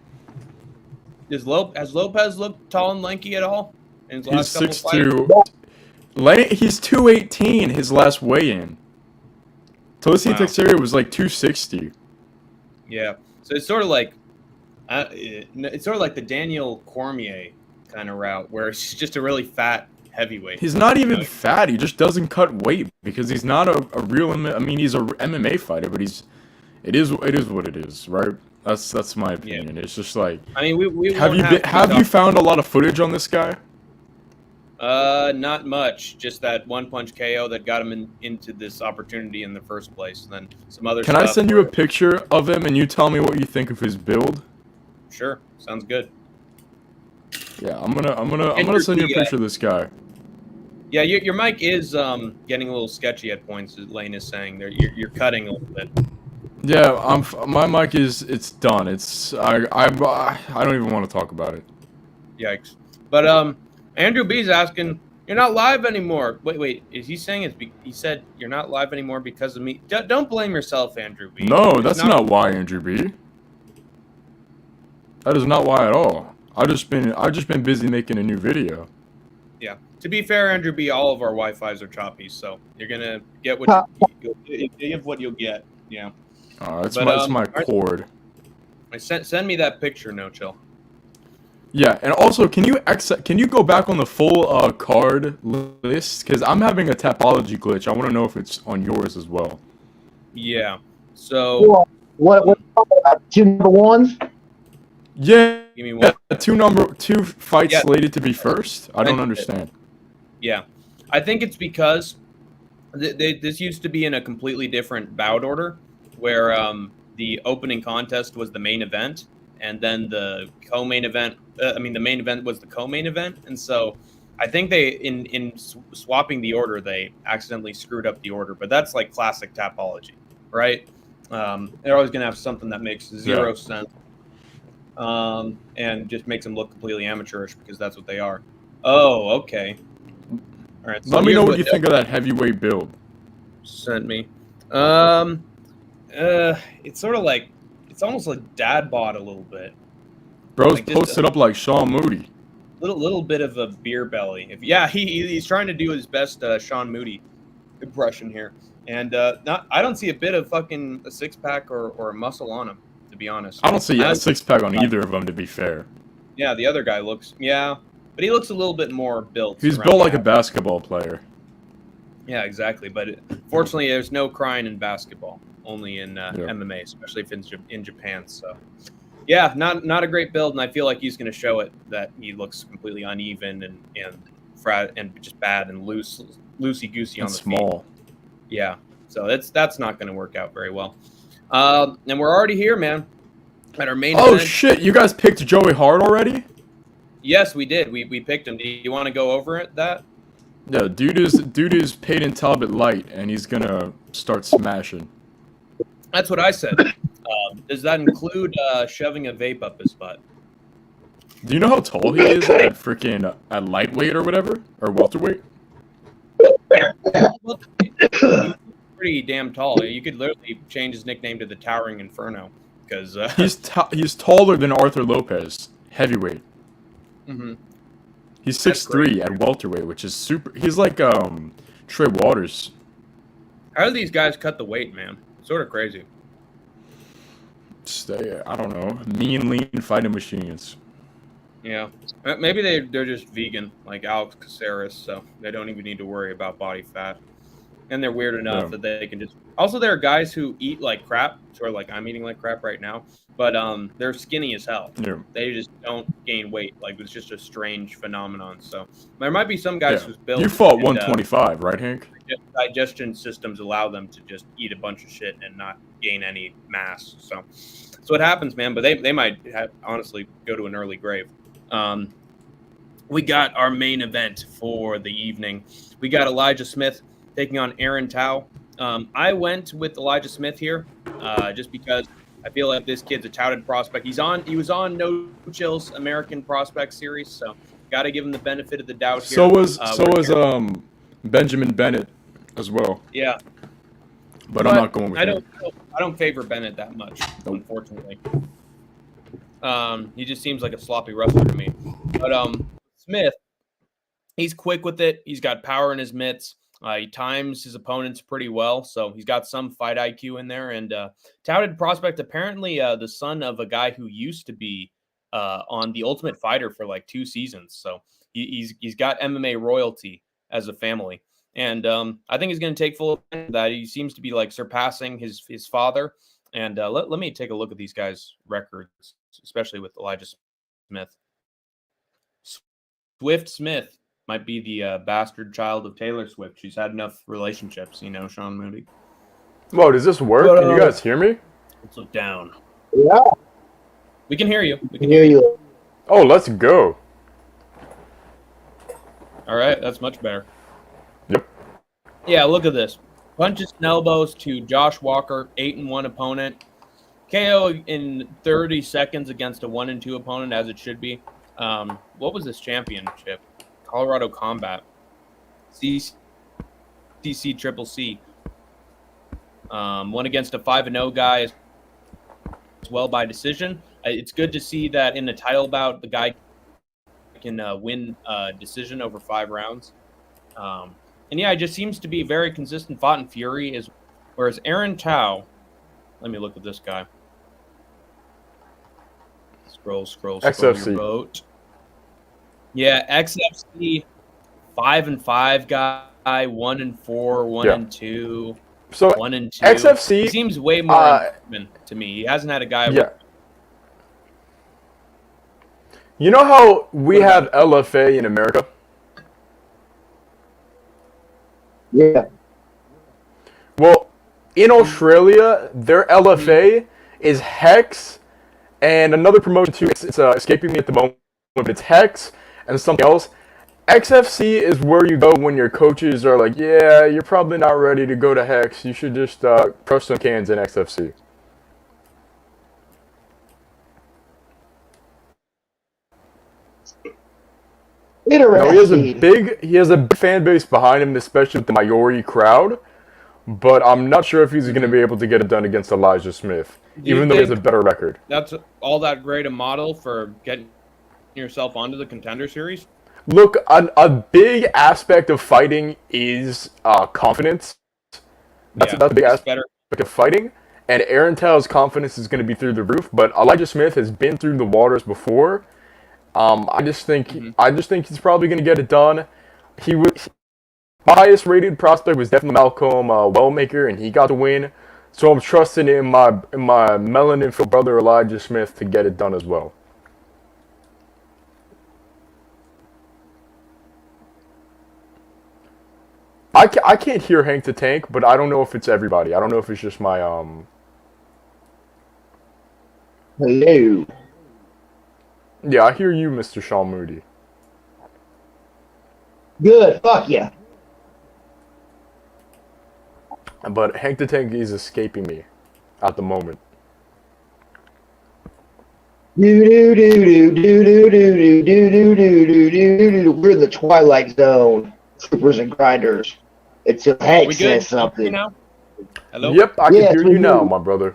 Has Lopez looked tall and lanky at all? In his last He's 6'2". He's 218. His last weigh-in. Talissi Teixeira was like 260. Yeah, so it's sort of like the Daniel Cormier kind of route, where it's just a really fat heavyweight. He's not even fat. He just doesn't cut weight because he's not a real. I mean, he's a MMA fighter, but it is what it is, right? That's my opinion. Yeah. It's just like, I mean, we have you found a lot of footage on this guy? Not much. Just that one punch KO that got him into this opportunity in the first place, and then some other. Can I send you a picture of him and you tell me what you think of his build? Sure, sounds good. Yeah, I'm gonna send you a picture of this guy. Yeah, your mic is getting a little sketchy at points. As Lane is saying, there you're cutting a little bit. Yeah, my mic it's done. I don't even want to talk about it. Yikes! But Andrew B's asking, you're not live anymore. Wait, is he saying he said you're not live anymore because of me? Don't blame yourself, Andrew B. No, that's not why, Andrew B. That is not why at all. I've just been busy making a new video. Yeah. To be fair, Andrew B, all of our Wi-Fi's are choppy, so you're gonna get what you give what you'll get. Yeah. That's my cord. Send me that picture, No Chill. Yeah, and also, can you go back on the full card list? Because I'm having a topology glitch. I want to know if it's on yours as well. Yeah. So. What 2 number ones? Yeah. Give me one. Two fights slated to be first. I don't understand. Yeah, I think it's because this used to be in a completely different bout order, where the opening contest was the main event, and then the co-main event. The main event was the co-main event, and so I think they in swapping the order, they accidentally screwed up the order. But that's like classic topology, right? They're always gonna have something that makes zero sense. And just makes them look completely amateurish because that's what they are. Oh, okay. All right. So let me know what you think of that heavyweight build. Sent me. It's sort of like, it's almost like dad bod a little bit. Bro's like posted up like Sean Moody. Little bit of a beer belly. He's trying to do his best Sean Moody impression here, and I don't see a bit of fucking a 6-pack or muscle on him. To be honest, I don't see a 6-pack on either of them. To be fair, yeah, the other guy looks, but he looks a little bit more built. He's built like a basketball player. Yeah, exactly. But fortunately, there's no crying in basketball, only in MMA, especially if it's in Japan. So, yeah, not a great build, and I feel like he's going to show it that he looks completely uneven and just bad and loosey goosey on the small. Feet. Yeah, so that's not going to work out very well. And we're already here, man, at our main event. Oh, shit. You guys picked Joey Hart already? Yes, we did. We picked him. Do you want to go over that? Yeah, dude is Peyton Talbot light, and he's going to start smashing. That's what I said. Does that include shoving a vape up his butt? Do you know how tall he is at lightweight or whatever? Or welterweight? Well, pretty damn tall. You could literally change his nickname to the Towering Inferno because he's taller than Arthur Lopez, heavyweight. Mm-hmm. He's 6'3" at welterweight, which is super. He's like Trey Waters. How do these guys cut the weight, man? Sort of crazy. I don't know, mean, lean fighting machines. Yeah, maybe they're just vegan, like Alex Caceres, so they don't even need to worry about body fat. And they're weird enough that they can just. Also, there are guys who eat like crap, sort of like I'm eating like crap right now, but they're skinny as hell. Yeah. They just don't gain weight. Like it's just a strange phenomenon. So there might be some guys who's built. You fought 125, right, Hank? Digestion systems allow them to just eat a bunch of shit and not gain any mass. So that's what happens, man. But they might honestly go to an early grave. We got our main event for the evening. We got Elijah Smith taking on Aaron Tao. I went with Elijah Smith here just because I feel like this kid's a touted prospect. He was on No Chill's American Prospect Series, so got to give him the benefit of the doubt here. So was Benjamin Bennett as well. Yeah. But I'm not going with him. I don't favor Bennett that much, unfortunately. He just seems like a sloppy wrestler to me. But Smith, he's quick with it. He's got power in his mitts. He times his opponents pretty well, so he's got some fight IQ in there. And touted prospect, apparently the son of a guy who used to be on The Ultimate Fighter for like 2 seasons. So he's got MMA royalty as a family. And I think he's going to take full advantage of that. He seems to be like surpassing his father. And let me take a look at these guys' records, especially with Elijah Smith. Swift Smith might be the bastard child of Taylor Swift. She's had enough relationships, Sean Moody. Whoa, does this work? Can you guys hear me? Let's look down. Yeah. We can hear you. We can hear you. Oh, let's go. All right, that's much better. Yep. Yeah, look at this. Punches and elbows to Josh Walker, 8-1 opponent. KO in 30 seconds against a 1-2 opponent, as it should be. What was this championship? Colorado Combat. CC Triple C. Won against a 5-0 guy as well by decision. It's good to see that in a title bout, the guy can win decision over 5 rounds. And yeah, it just seems to be very consistent. Fought in Fury, whereas Aaron Tao. Let me look at this guy. Scroll XFC. your boat. Yeah, XFC, 5-5 guy, 1-4, 1-2, so 1-2. XFC he seems way more even to me. He hasn't had a guy. Yeah. You know how we have LFA in America? Yeah. Well, in Australia, their LFA is Hex and another promotion too. It's escaping me at the moment, but it's Hex and something else. XFC is where you go when your coaches are like, yeah, you're probably not ready to go to Hex. You should just crush some cans in XFC. Interesting. No, he has a big fan base behind him, especially with the Maori crowd. But I'm not sure if he's going to be able to get it done against Elijah Smith, even though he has a better record. That's all that great a model for getting yourself onto the Contender Series? Look, a big aspect of fighting is confidence. That's a big aspect of fighting. And Aaron Tao's confidence is going to be through the roof. But Elijah Smith has been through the waters before. I just think he's probably going to get it done. My highest rated prospect was definitely Malcolm Wellmaker, and he got the win. So I'm trusting in my melanin-filled brother Elijah Smith to get it done as well. I can't hear Hank the Tank, but I don't know if it's everybody. I don't know if it's just my Hello. Yeah, I hear you, Mr. Sean Moody. Good. Fuck yeah. But Hank the Tank is escaping me at the moment. We're in the Twilight Zone, troopers and grinders. Until Hank says something. Now? Hello? Yep, I can hear you now, my brother.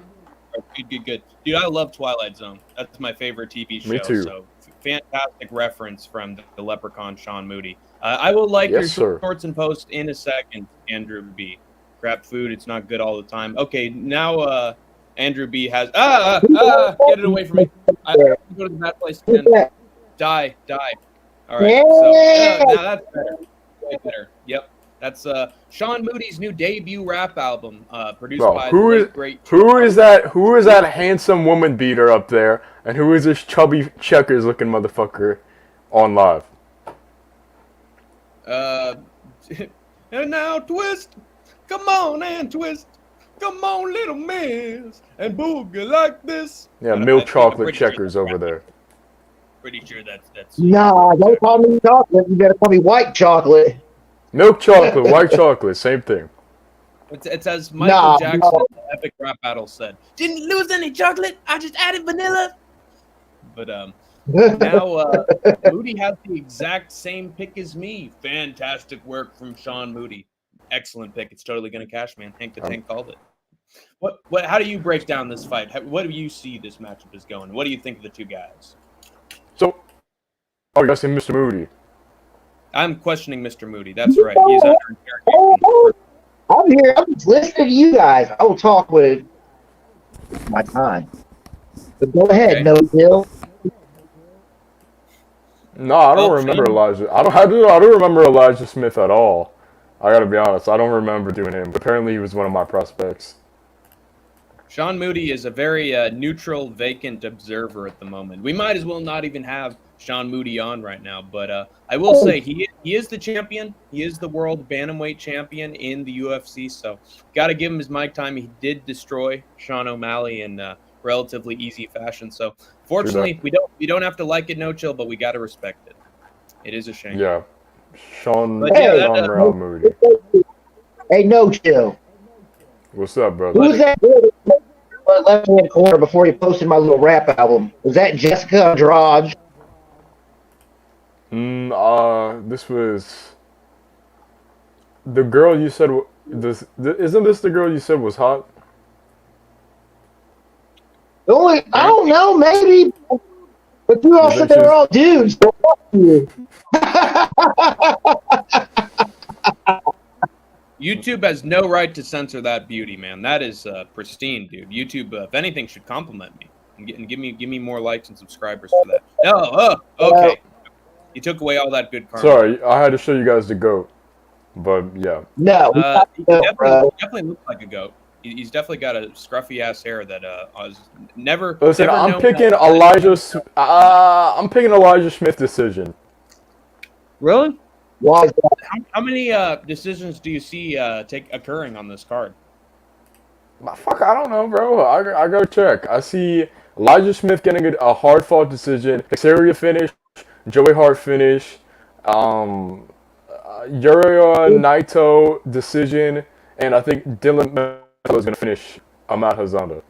Good. Dude, I love Twilight Zone. That's my favorite TV show. Me too. So fantastic reference from the Leprechaun Sean Moody. I will like your shorts and posts in a second, Andrew B. crap food. It's not good all the time. Okay, now Andrew B has get it away from me. I have to go to the bad place again. Die. All right. So now that's better. Way better. Yep. That's Sean Moody's new debut rap album, produced by the late great. Who is that handsome woman beater up there, and who is this chubby checkers looking motherfucker on live? And now twist, come on and twist, come on little miss, and boogie like this. Yeah, milk chocolate checkers over there. Pretty sure that's. Nah, don't call me chocolate. You better call me white chocolate. Milk chocolate, white chocolate, same thing. It's as Michael Jackson in the epic rap battle said. Didn't lose any chocolate. I just added vanilla. But now Moody has the exact same pick as me. Fantastic work from Sean Moody. Excellent pick. It's totally gonna cash, man. Hank the Tank called it. What? How do you break down this fight? What do you see this matchup is going? What do you think of the two guys? So, you guys say Mr. Moody. I'm questioning Mr. Moody. That's right. He's under interrogation. I'm here. I'm just listening to you guys. I will talk with my time. But go ahead, No Bill. No, I don't remember Elijah. I don't remember Elijah Smith at all. I gotta be honest. I don't remember doing him. But apparently, he was one of my prospects. Sean Moody is a very neutral, vacant observer at the moment. We might as well not even have Sean Moody on right now, but I will say he is the champion. He is the world bantamweight champion in the UFC, so got to give him his mic time. He did destroy Sean O'Malley in relatively easy fashion. So fortunately, we don't have to like it, No Chill, but we got to respect it. It is a shame. Yeah, Sean Moody. Hey, No Chill. What's up, brother? Who's that left-hand corner before you posted my little rap album? Was that Jessica Andrade? This was the girl you said. Isn't this the girl you said was hot? I don't know, maybe. But you all said they were all dudes. So fuck you. YouTube has no right to censor that beauty, man. That is pristine, dude. YouTube, if anything, should compliment me and give me more likes and subscribers for that. Oh, okay. You took away all that good karma. Sorry, I had to show you guys the goat. But yeah. No, he definitely looks like a goat. He's definitely got a scruffy ass hair that I was never. Listen, never I'm picking Elijah. I'm picking Elijah Smith decision. Really? Why is that? How many decisions do you see occurring on this card? Fuck, I don't know, bro. I go check. I see Elijah Smith getting a hard fought decision, Xavier finish, Joey Hart finish, Yuri Naito decision, and I think Dylan Mello is gonna finish Ahmad Hazanda.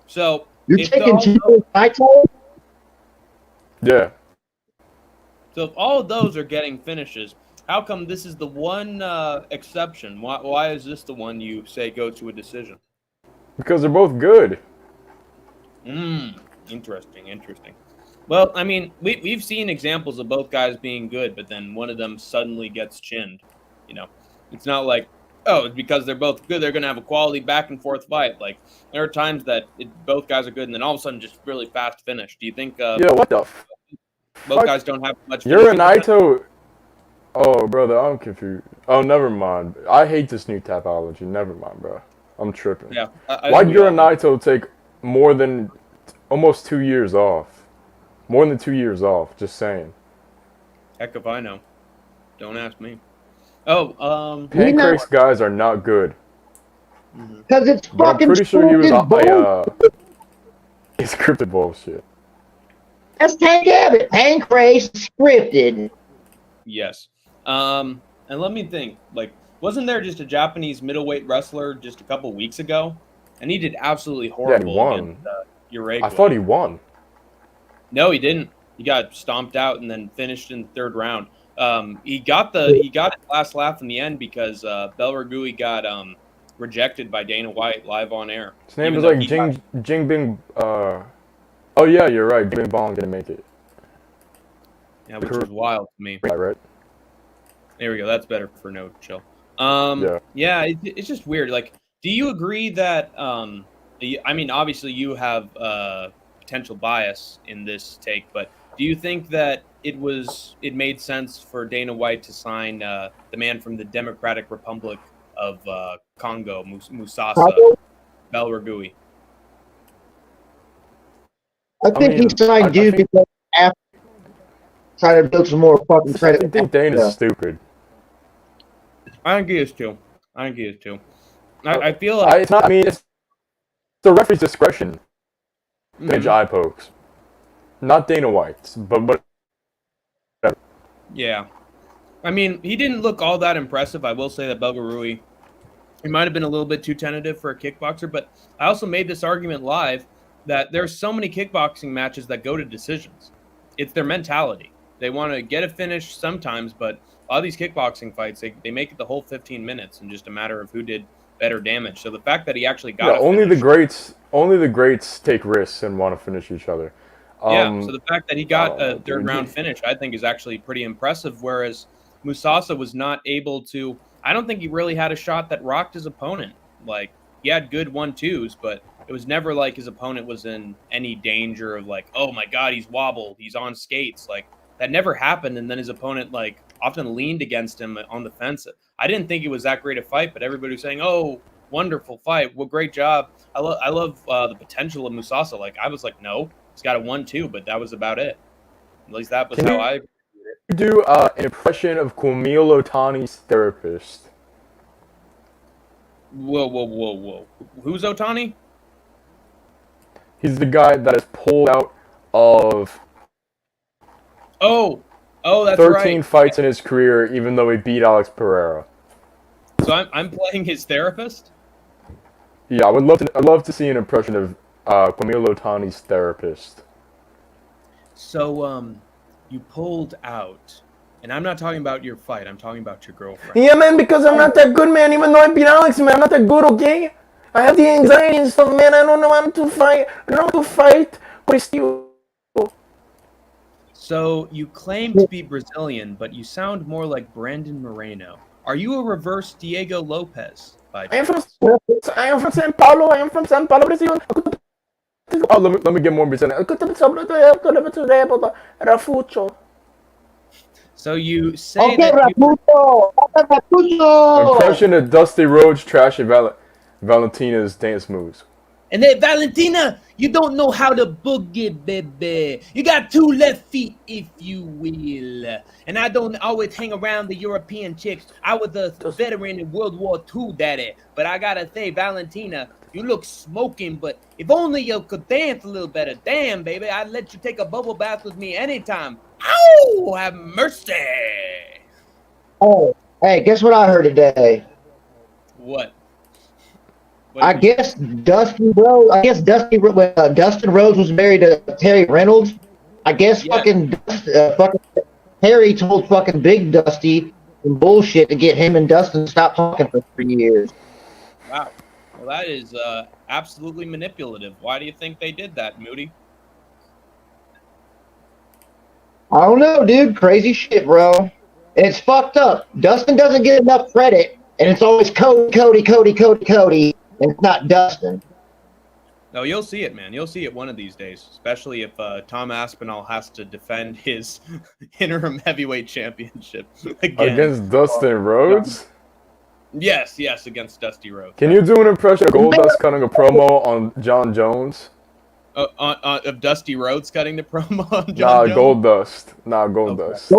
So you're taking Joey Naito? Yeah. So if all of those are getting finishes, how come this is the one exception? Why is this the one you say go to a decision? Because they're both good. Interesting. Well, I mean, we've seen examples of both guys being good, but then one of them suddenly gets chinned. You know, it's not like, oh, it's because they're both good, they're going to have a quality back and forth fight. Like, there are times that both guys are good, and then all of a sudden just really fast finish. Do you think yeah, what the both guys don't have much? Yuri Naito. Oh, brother, I'm confused. Oh, never mind. I hate this new tapology. Never mind, bro. I'm tripping. Yeah. Why'd Yuri Naito take more than almost 2 years off? More than 2 years off. Just saying. Heck if I know. Don't ask me. Oh, Pancakes guys are not good. Because it's fucking. I'm pretty sure he was it's scripted bullshit. That's Tank Abbott. Pancrase scripted. Yes. And let me think. Like, wasn't there just a Japanese middleweight wrestler just a couple weeks ago? And he did absolutely horrible. Yeah, he won. Against Uruguay. I thought he won. No, he didn't. He got stomped out and then finished in the third round. He got his last laugh in the end because Belragui got rejected by Dana White live on air. His name was like Jingbing. Oh yeah, you're right. Bing Bong didn't make it. Yeah, which was wild to me. Right. There we go. That's better for No Chill. Yeah, it's just weird. Like, do you agree that I mean, obviously you have potential bias in this take, but do you think that it made sense for Dana White to sign the man from the Democratic Republic of Congo, Musasa Belregui? I think he signed dude because after trying to build some more fucking credit. I think Dana's stupid. I think he is too. I feel like it's not. I mean, it's the referee's discretion. Manage eye pokes, not Dana White's, but yeah. I mean, he didn't look all that impressive. I will say that Belgarui, he might have been a little bit too tentative for a kickboxer, but I also made this argument live that there's so many kickboxing matches that go to decisions. It's their mentality. They want to get a finish sometimes, but a lot of these kickboxing fights, they make it the whole 15 minutes and just a matter of who did better damage. So the fact that he actually got only the greats take risks and want to finish each other. So the fact that he got a third round finish, I think, is actually pretty impressive. Whereas Musasa was not able to. I don't think he really had a shot that rocked his opponent. Like, he had good 1-2s, but it was never like his opponent was in any danger of like, oh my God, he's wobbled, he's on skates. Like, that never happened. And then his opponent like often leaned against him on the fence. I didn't think it was that great a fight, but everybody was saying, oh, wonderful fight. Well, great job. I love the potential of Musasa. Like, I was like, no, he's got a 1-2, but that was about it. At least that was how I do an impression of Kumail Otani's therapist. Whoa. Who's Otani? He's the guy that is pulled out of that's 13 right. fights in his career, even though he beat Alex Pereira. So I'm playing his therapist? Yeah, I'd love to see an impression of Kumail Otani's therapist. So you pulled out, and I'm not talking about your fight, I'm talking about your girlfriend. Yeah, man, because I'm not that good, man. Even though I beat Alex, man, I'm not that good, okay? I have the anxiety and stuff, man. I don't know how to fight. I don't know how to fight, but still. So you claim to be Brazilian, but you sound more like Brandon Moreno. Are you a reverse Diego Lopez? I am from São Paulo, Brazil. Oh, let me get more Brazilian. So you say impression of Dusty Rhodes trashing Valentina's dance moves. And then Valentina, you don't know how to boogie, baby. You got 2 left feet, if you will. And I don't always hang around the European chicks. I was a veteran in World War II, daddy. But I gotta say, Valentina, you look smoking, but if only you could dance a little better. Damn, baby, I'd let you take a bubble bath with me anytime. Ow! Have mercy. Oh, hey, guess what I heard today? What? I guess Dustin Rhodes was married to Terry Reynolds. I guess fucking Terry told fucking Big Dusty some bullshit to get him and Dustin to stop talking for 3 years. Wow. Well, that is absolutely manipulative. Why do you think they did that, Moody? I don't know, dude. Crazy shit, bro. And it's fucked up. Dustin doesn't get enough credit, and it's always Cody. And it's not Dustin. No, you'll see it, man. You'll see it one of these days, especially if Tom Aspinall has to defend his interim heavyweight championship again. Against Dustin Rhodes? Yes, against Dusty Rhodes. Can you do an impression of Goldust cutting a promo on John Jones? Of Dusty Rhodes cutting the promo on John Jones? Goldust.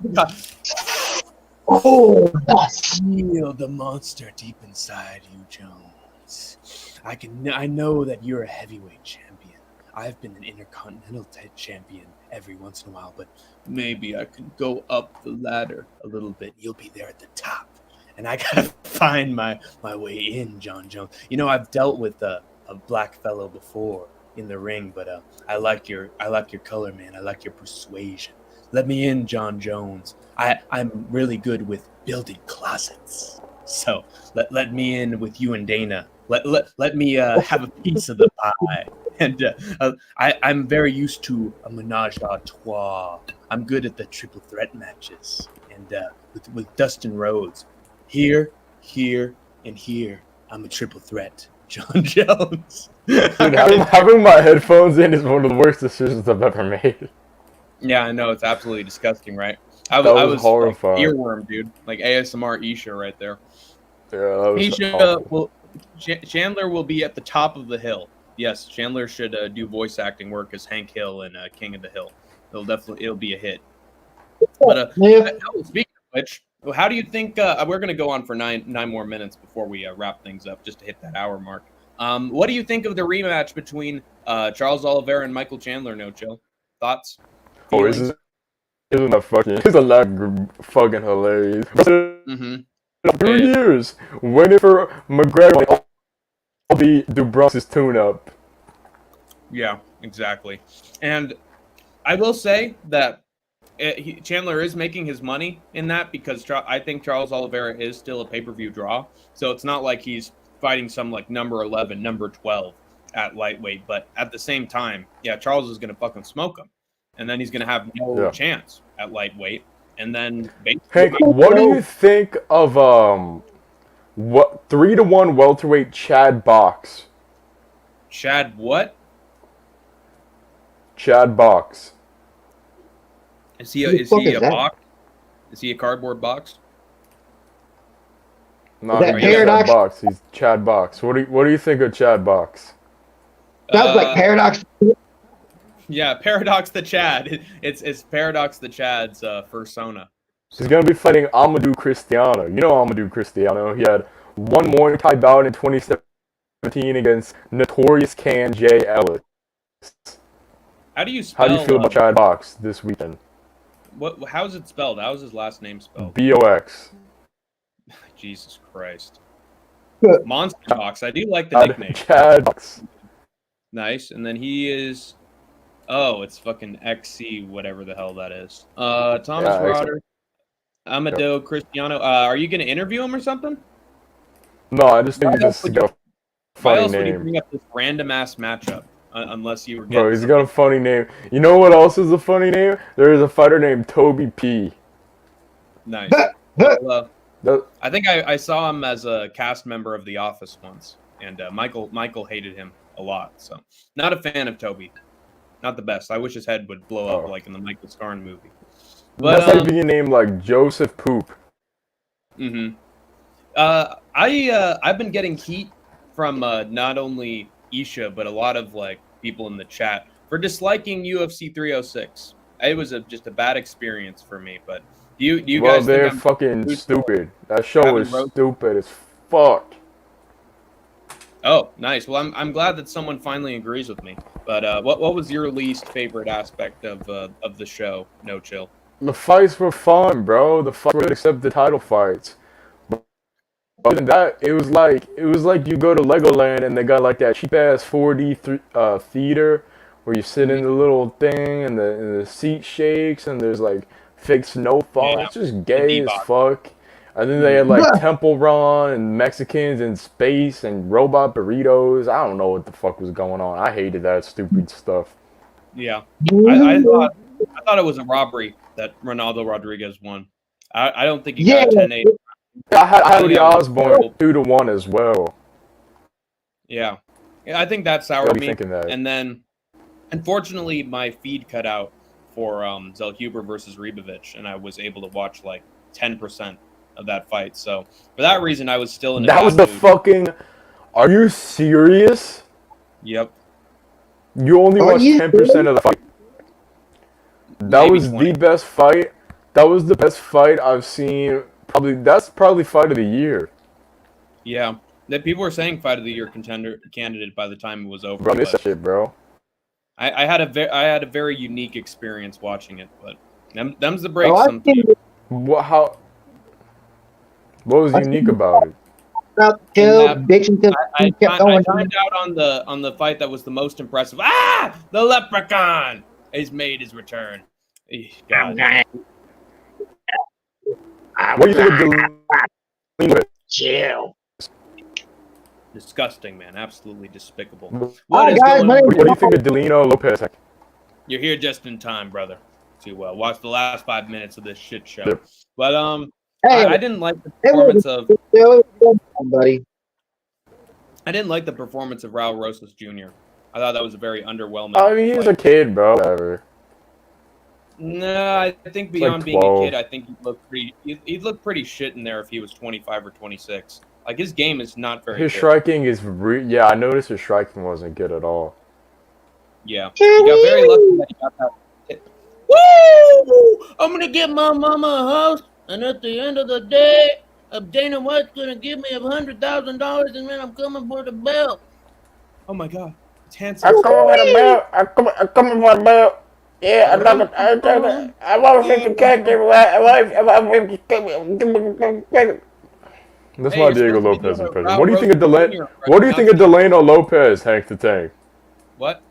Goldust. Oh, feel the monster deep inside you, Jones. I know that you're a heavyweight champion. I've been an intercontinental champion every once in a while, but maybe I can go up the ladder a little bit. You'll be there at the top, and I gotta find my way in, John Jones. You know, I've dealt with a black fellow before in the ring, but I like your color, man. I like your persuasion. Let me in, John Jones. I'm really good with building closets. So let me in with you and Dana. Let me have a piece of the pie. And I'm very used to a menage a trois. I'm good at the triple threat matches. And with Dustin Rhodes, Here, and here. I'm a triple threat, John Jones. Dude, having my headphones in is one of the worst decisions I've ever made. Yeah, I know, it's absolutely disgusting, right? I That was horrifying. like, earworm, dude, like ASMR Isha right there. Yeah, that was Isha awful. Chandler will be at the top of the hill. Yes, Chandler should do voice acting work as Hank Hill in King of the Hill. It'll be a hit. But speaking of which, how do you think we're going to go on for nine more minutes before we wrap things up, just to hit that hour mark? What do you think of the rematch between Charles Oliveira and Michael Chandler? No chill thoughts. Oh, isn't that fucking fucking hilarious? Mm-hmm. 3 years waiting for McGregor. I'll be Dubrus's tune-up. Yeah, exactly. And I will say that Chandler is making his money in that because I think Charles Oliveira is still a pay-per-view draw. So it's not like he's fighting some like number 11, number 12 at lightweight. But at the same time, yeah, Charles is going to fucking smoke him. And then he's going to have no chance at lightweight. And then Hank, what do you think of 3-1 welterweight Chad Box? Chad what? Chad Box. Is he a box? Is he a cardboard box? No, he's Chad Box. He's Chad Box. What do you think of Chad Box? Sounds like Paradox. Yeah, Paradox the Chad. It's Paradox the Chad's fursona. He's gonna be fighting Amadou Cristiano. You know Amadou Cristiano. He had one Muay Thai bout in 2017 against Notorious Can Jay Ellis. How do you spell? How do you feel about Chad Box this weekend? How's it spelled? How's his last name spelled? BOX. Jesus Christ. Monster Box. I do like the nickname. Chad Box. Nice. And then he is. Oh, it's fucking XC, whatever the hell that is. Thomas Roder, Amadou Cristiano. Are you gonna interview him or something? No, I just think he's just got a funny Why else name. would you bring up this random ass matchup? Unless you were getting. Bro, he's got a funny name. You know what else is a funny name? There is a fighter named Toby P. Nice. Well, I think I saw him as a cast member of The Office once, and Michael hated him a lot. So, not a fan of Toby. Not the best. I wish his head would blow up like in the Michael Scarn movie. But that's be a name like Joseph Poop. Mm-hmm. I've been getting heat from not only Isha but a lot of like people in the chat for disliking UFC 306. It was just a bad experience for me. But do you guys? Well, they're fucking stupid. That show is stupid as fuck. Oh, nice. Well, I'm glad that someone finally agrees with me. But what was your least favorite aspect of the show? No chill. The fights were fun, bro. The fights were except the title fights. Other than that, it was like you go to Legoland and they got like that cheap ass 4D theater where you sit in the little thing and the seat shakes and there's like fake snowfall. Yeah. It's just gay as fuck. And then they had like Temple Run and Mexicans in space and robot burritos. I don't know what the fuck was going on. I hated that stupid stuff. Yeah, I thought it was a robbery that Ronaldo Rodriguez won. I don't think he got 10-8. I had the Osborne 2-1 as well. Yeah, I think that soured me. And then, unfortunately, my feed cut out for Zellhuber versus Ribovic, and I was able to watch like 10% of that fight. So for that reason, I was still in. That was the fucking. Are you serious? Yep. You only watched 10% of the fight. That was the best fight. That was the best fight I've seen. That's probably fight of the year. Yeah, that people were saying fight of the year candidate by the time it was over. Bro, I missed that shit, bro. I had a very unique experience watching it, but them's the breaks. Sometimes. What was unique about it? I timed out on the fight that was the most impressive. Ah, the Leprechaun has made his return. God. What do you think of Chill. Disgusting, man. Absolutely despicable. What do you think of Delino Lopez? You're here just in time, brother, to watch the last 5 minutes of this shit show. Yep. But Hey, I didn't like the hey, performance of buddy. I didn't like the performance of Raul Rosas Jr. I thought that was a very underwhelming I mean, he's a fight. kid, bro. Whatever. No, I think It's like beyond being a 12. kid, I think he'd look pretty shit in there if he was 25 or 26. Like his game is not very His good. striking is yeah. I noticed his striking wasn't good at all. Yeah, he got very lucky that he got that. Woo! I'm gonna get my mama a house, and at the end of the day, Dana White's gonna give me $100,000, and then I'm coming for the belt. Oh my God, it's handsome. I'm coming for the belt. I'm coming for the belt. Yeah, I'm not gonna. I want 50K. That's Hey, my you're Diego supposed to be doing Lopez a impression. Raul What do you think of Rosas Jr. What do you think of Delano Lopez, Hank the Tank? What?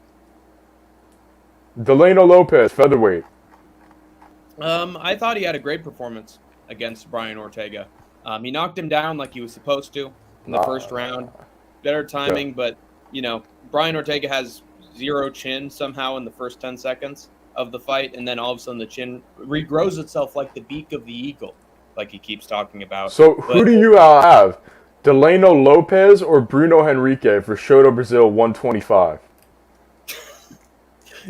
Delano Lopez, featherweight. I thought he had a great performance against Brian Ortega. He knocked him down like he was supposed to in the first round. Better timing, but Brian Ortega has zero chin somehow in the first 10 seconds of the fight, and then all of a sudden the chin regrows itself like the beak of the eagle, like he keeps talking about. So who do you have? Delano Lopez or Bruno Henrique for Shoto Brazil 125?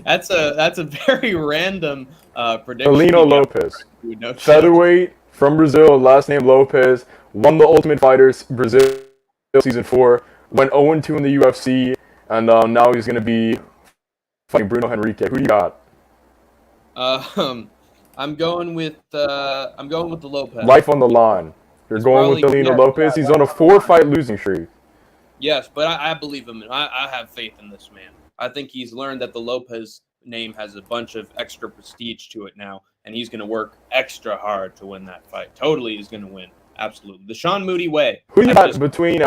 That's a very random prediction. Delano Lopez, featherweight from Brazil, last name Lopez, won the Ultimate Fighters Brazil season 4, went 0-2 in the UFC, and now he's gonna be fighting Bruno Henrique. Who do you got? I'm going with the Lopez. Life on the line. You're going with Delano Lopez. He's on a 4-fight losing streak. Yes, but I believe him. I have faith in this man. I think he's learned that the Lopez name has a bunch of extra prestige to it now, and he's going to work extra hard to win that fight. Totally is going to win. Absolutely. The Sean Moody way. Who you got between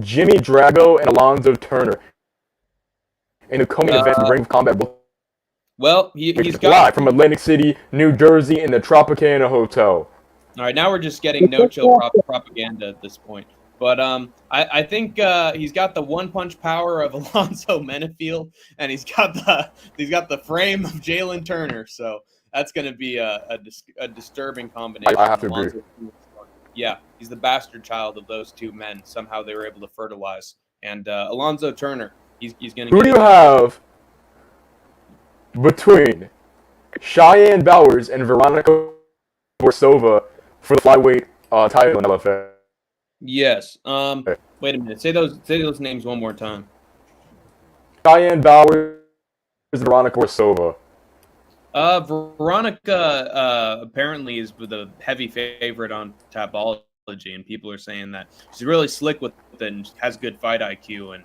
Jimmy Drago and Alonzo Turner in a co-main event in Ring of Combat? Well, he's got live from Atlantic City, New Jersey, in the Tropicana Hotel. All right, now we're just getting no-chill propaganda at this point. But I think he's got the one-punch power of Alonzo Menefield, and he's got the frame of Jalen Turner. So that's going to be a disturbing combination. I have to agree. Yeah, he's the bastard child of those two men. Somehow they were able to fertilize. And Alonzo Turner, he's going to. Who do you have between Cheyenne Bowers and Veronica Borsova for the flyweight title in LFA? Yes. Wait a minute. Say those names one more time. Cheyenne Bowers, Veronica Borsova. Veronica apparently is the heavy favorite on Tapology, and people are saying that she's really slick with it and has good fight IQ and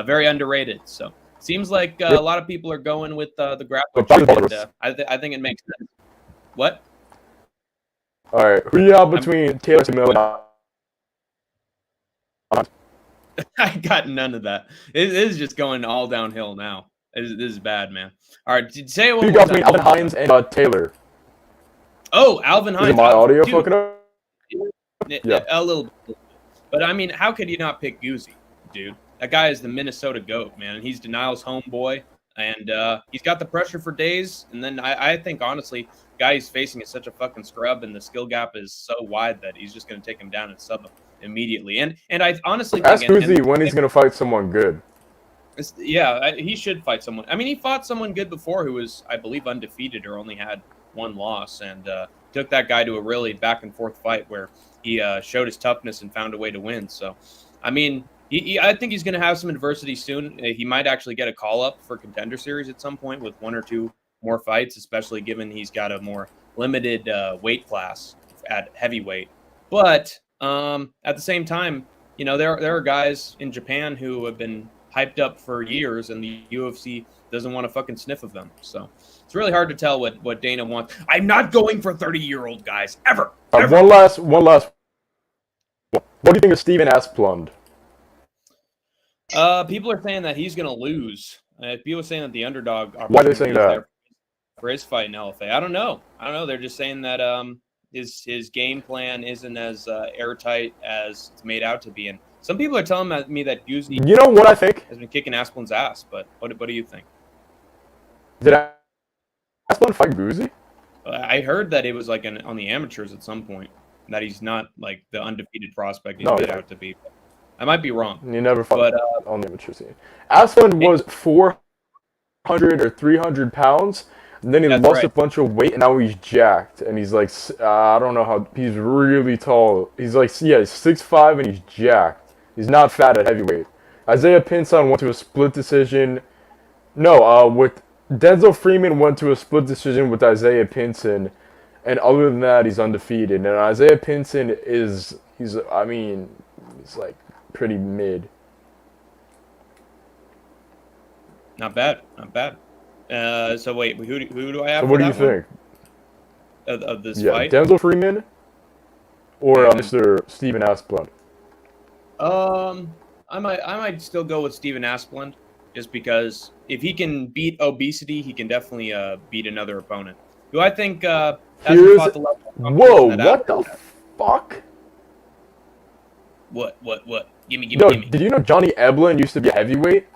very underrated. So seems like a lot of people are going with the grappler. I think it makes sense. What? All right. Who do you have between Taylor Tamil and I got none of that. It is just going all downhill now. This is bad, man. All right, say it one you more got time. between Alvin Hines and Taylor? Oh, Alvin Hines. Is my audio Dude, fucking up? Yeah. A little bit. But, I mean, how could you not pick Guzzi, dude? That guy is the Minnesota GOAT, man. He's Denial's homeboy, and he's got the pressure for days. And then I think, honestly, the guy he's facing is such a fucking scrub, and the skill gap is so wide that he's just going to take him down and sub him immediately. And I honestly ask think... Guzzi when he's going to fight someone good. Yeah, he should fight someone. I mean, he fought someone good before who was, I believe, undefeated or only had one loss, and took that guy to a really back-and-forth fight where he showed his toughness and found a way to win. So, I mean, I think he's going to have some adversity soon. He might actually get a call-up for Contender Series at some point with one or two more fights, especially given he's got a more limited weight class at heavyweight. But at the same time, there are guys in Japan who have been hyped up for years, and the UFC doesn't want to fucking sniff of them. So it's really hard to tell what Dana wants. I'm not going for 30-year-old guys ever. One last. What do you think of Steven Asplund? People are saying that he's going to lose. People are saying that the underdog. Why are they saying that? For his fight in LFA, I don't know. They're just saying that his game plan isn't as airtight as it's made out to be, and some people are telling me that Guzzi, you know what I think, has been kicking Asplund's ass. But what do you think? Did Asplund fight Guzzi? I heard that it was like on the amateurs at some point. that he's not like the undefeated prospect he's No, made yeah. out to be. I might be wrong. He never fought But on the amateur scene. Asplund was 400 or 300 pounds, and then he That's lost right. a bunch of weight, and now he's jacked. And he's like, I don't know how, he's really tall. He's like, yeah, he's 6'5", and he's jacked. He's not fat at heavyweight. Isaiah Pinson went to a split decision. No, with Denzel Freeman went to a split decision with Isaiah Pinson, and other than that, he's undefeated. And Isaiah Pinson he's like pretty mid. not bad. So wait, who do I have? So for what do you that one? think? Of this Yeah, fight? Denzel Freeman or Yeah. Mr. Steven Asplund? I might still go with Steven Asplund, just because if he can beat obesity, he can definitely beat another opponent. Who I think hasn't fought the level of Whoa, competition that what the Asplund has. fuck? What? Gimme. No, did you know Johnny Eblen used to be a heavyweight?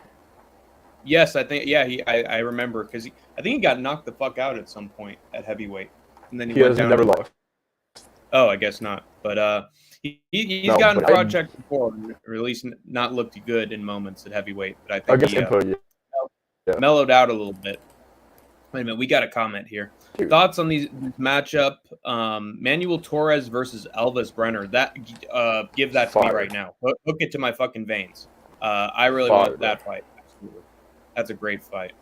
Yes, I think. Yeah, I remember because I think he got knocked the fuck out at some point at heavyweight, and then He went has down never to- lost. Oh, I guess not. But he's No, gotten but fraud checked before, or at least not looked good in moments at heavyweight. But I think I guess he input, yeah. mellowed out a little bit. Wait a minute, we got a comment here. Dude. Thoughts on this matchup? Manuel Torres versus Elvis Brenner. That give that to me Fire. right now. Hook it to my fucking veins. I really Fire, want that fight. Absolutely. That's a great fight.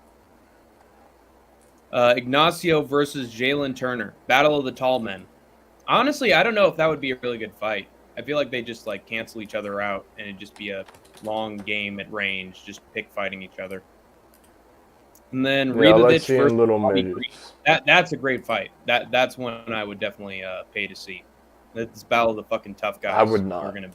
Ignacio versus Jalen Turner. Battle of the Tall Men. Honestly, I don't know if that would be a really good fight. I feel like they just like cancel each other out and it'd just be a long game at range, just pick fighting each other. And then Yeah, I like Ribovich seeing versus little Bobby midgets. Green. That's a great fight. That's one I would definitely pay to see. This battle of the fucking tough guys. I would not. Are gonna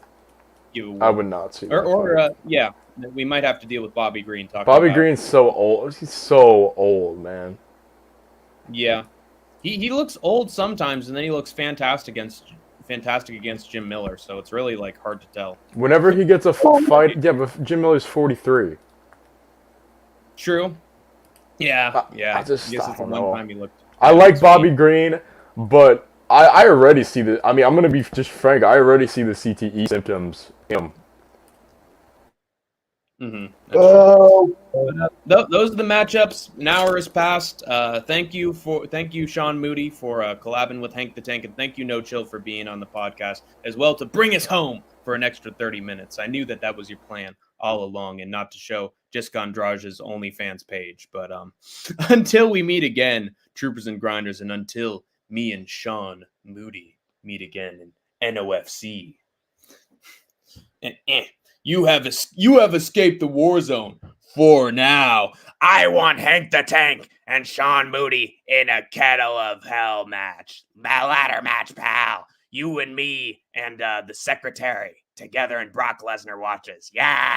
give a I would not see that or fight. yeah, we might have to deal with Bobby Green talking. Bobby about, Green's so old. He's so old, man. Yeah, he looks old sometimes, and then he looks fantastic against Jim Miller. So it's really like hard to tell. Whenever he gets a fight, yeah, but Jim Miller's 43. True. Yeah. I guess it's the don't one know. time he looked. I like Bobby Green, but I already see the. I mean, I'm gonna be just frank. I already see the CTE symptoms in him. Mm-hmm. Oh, Those are the matchups. An hour has passed. Thank you, Sean Moody, for collabing with Hank the Tank, and thank you, No Chill, for being on the podcast as well to bring us home for an extra 30 minutes. I knew that was your plan all along, and not to show just Gondrage's OnlyFans page. But until we meet again, troopers and grinders, and until me and Sean Moody meet again in NOFC. And you have escaped the war zone for now. I want Hank the Tank and Sean Moody in a kettle of hell match. Ladder match, pal. You and me and the secretary together, and Brock Lesnar watches. Yeah.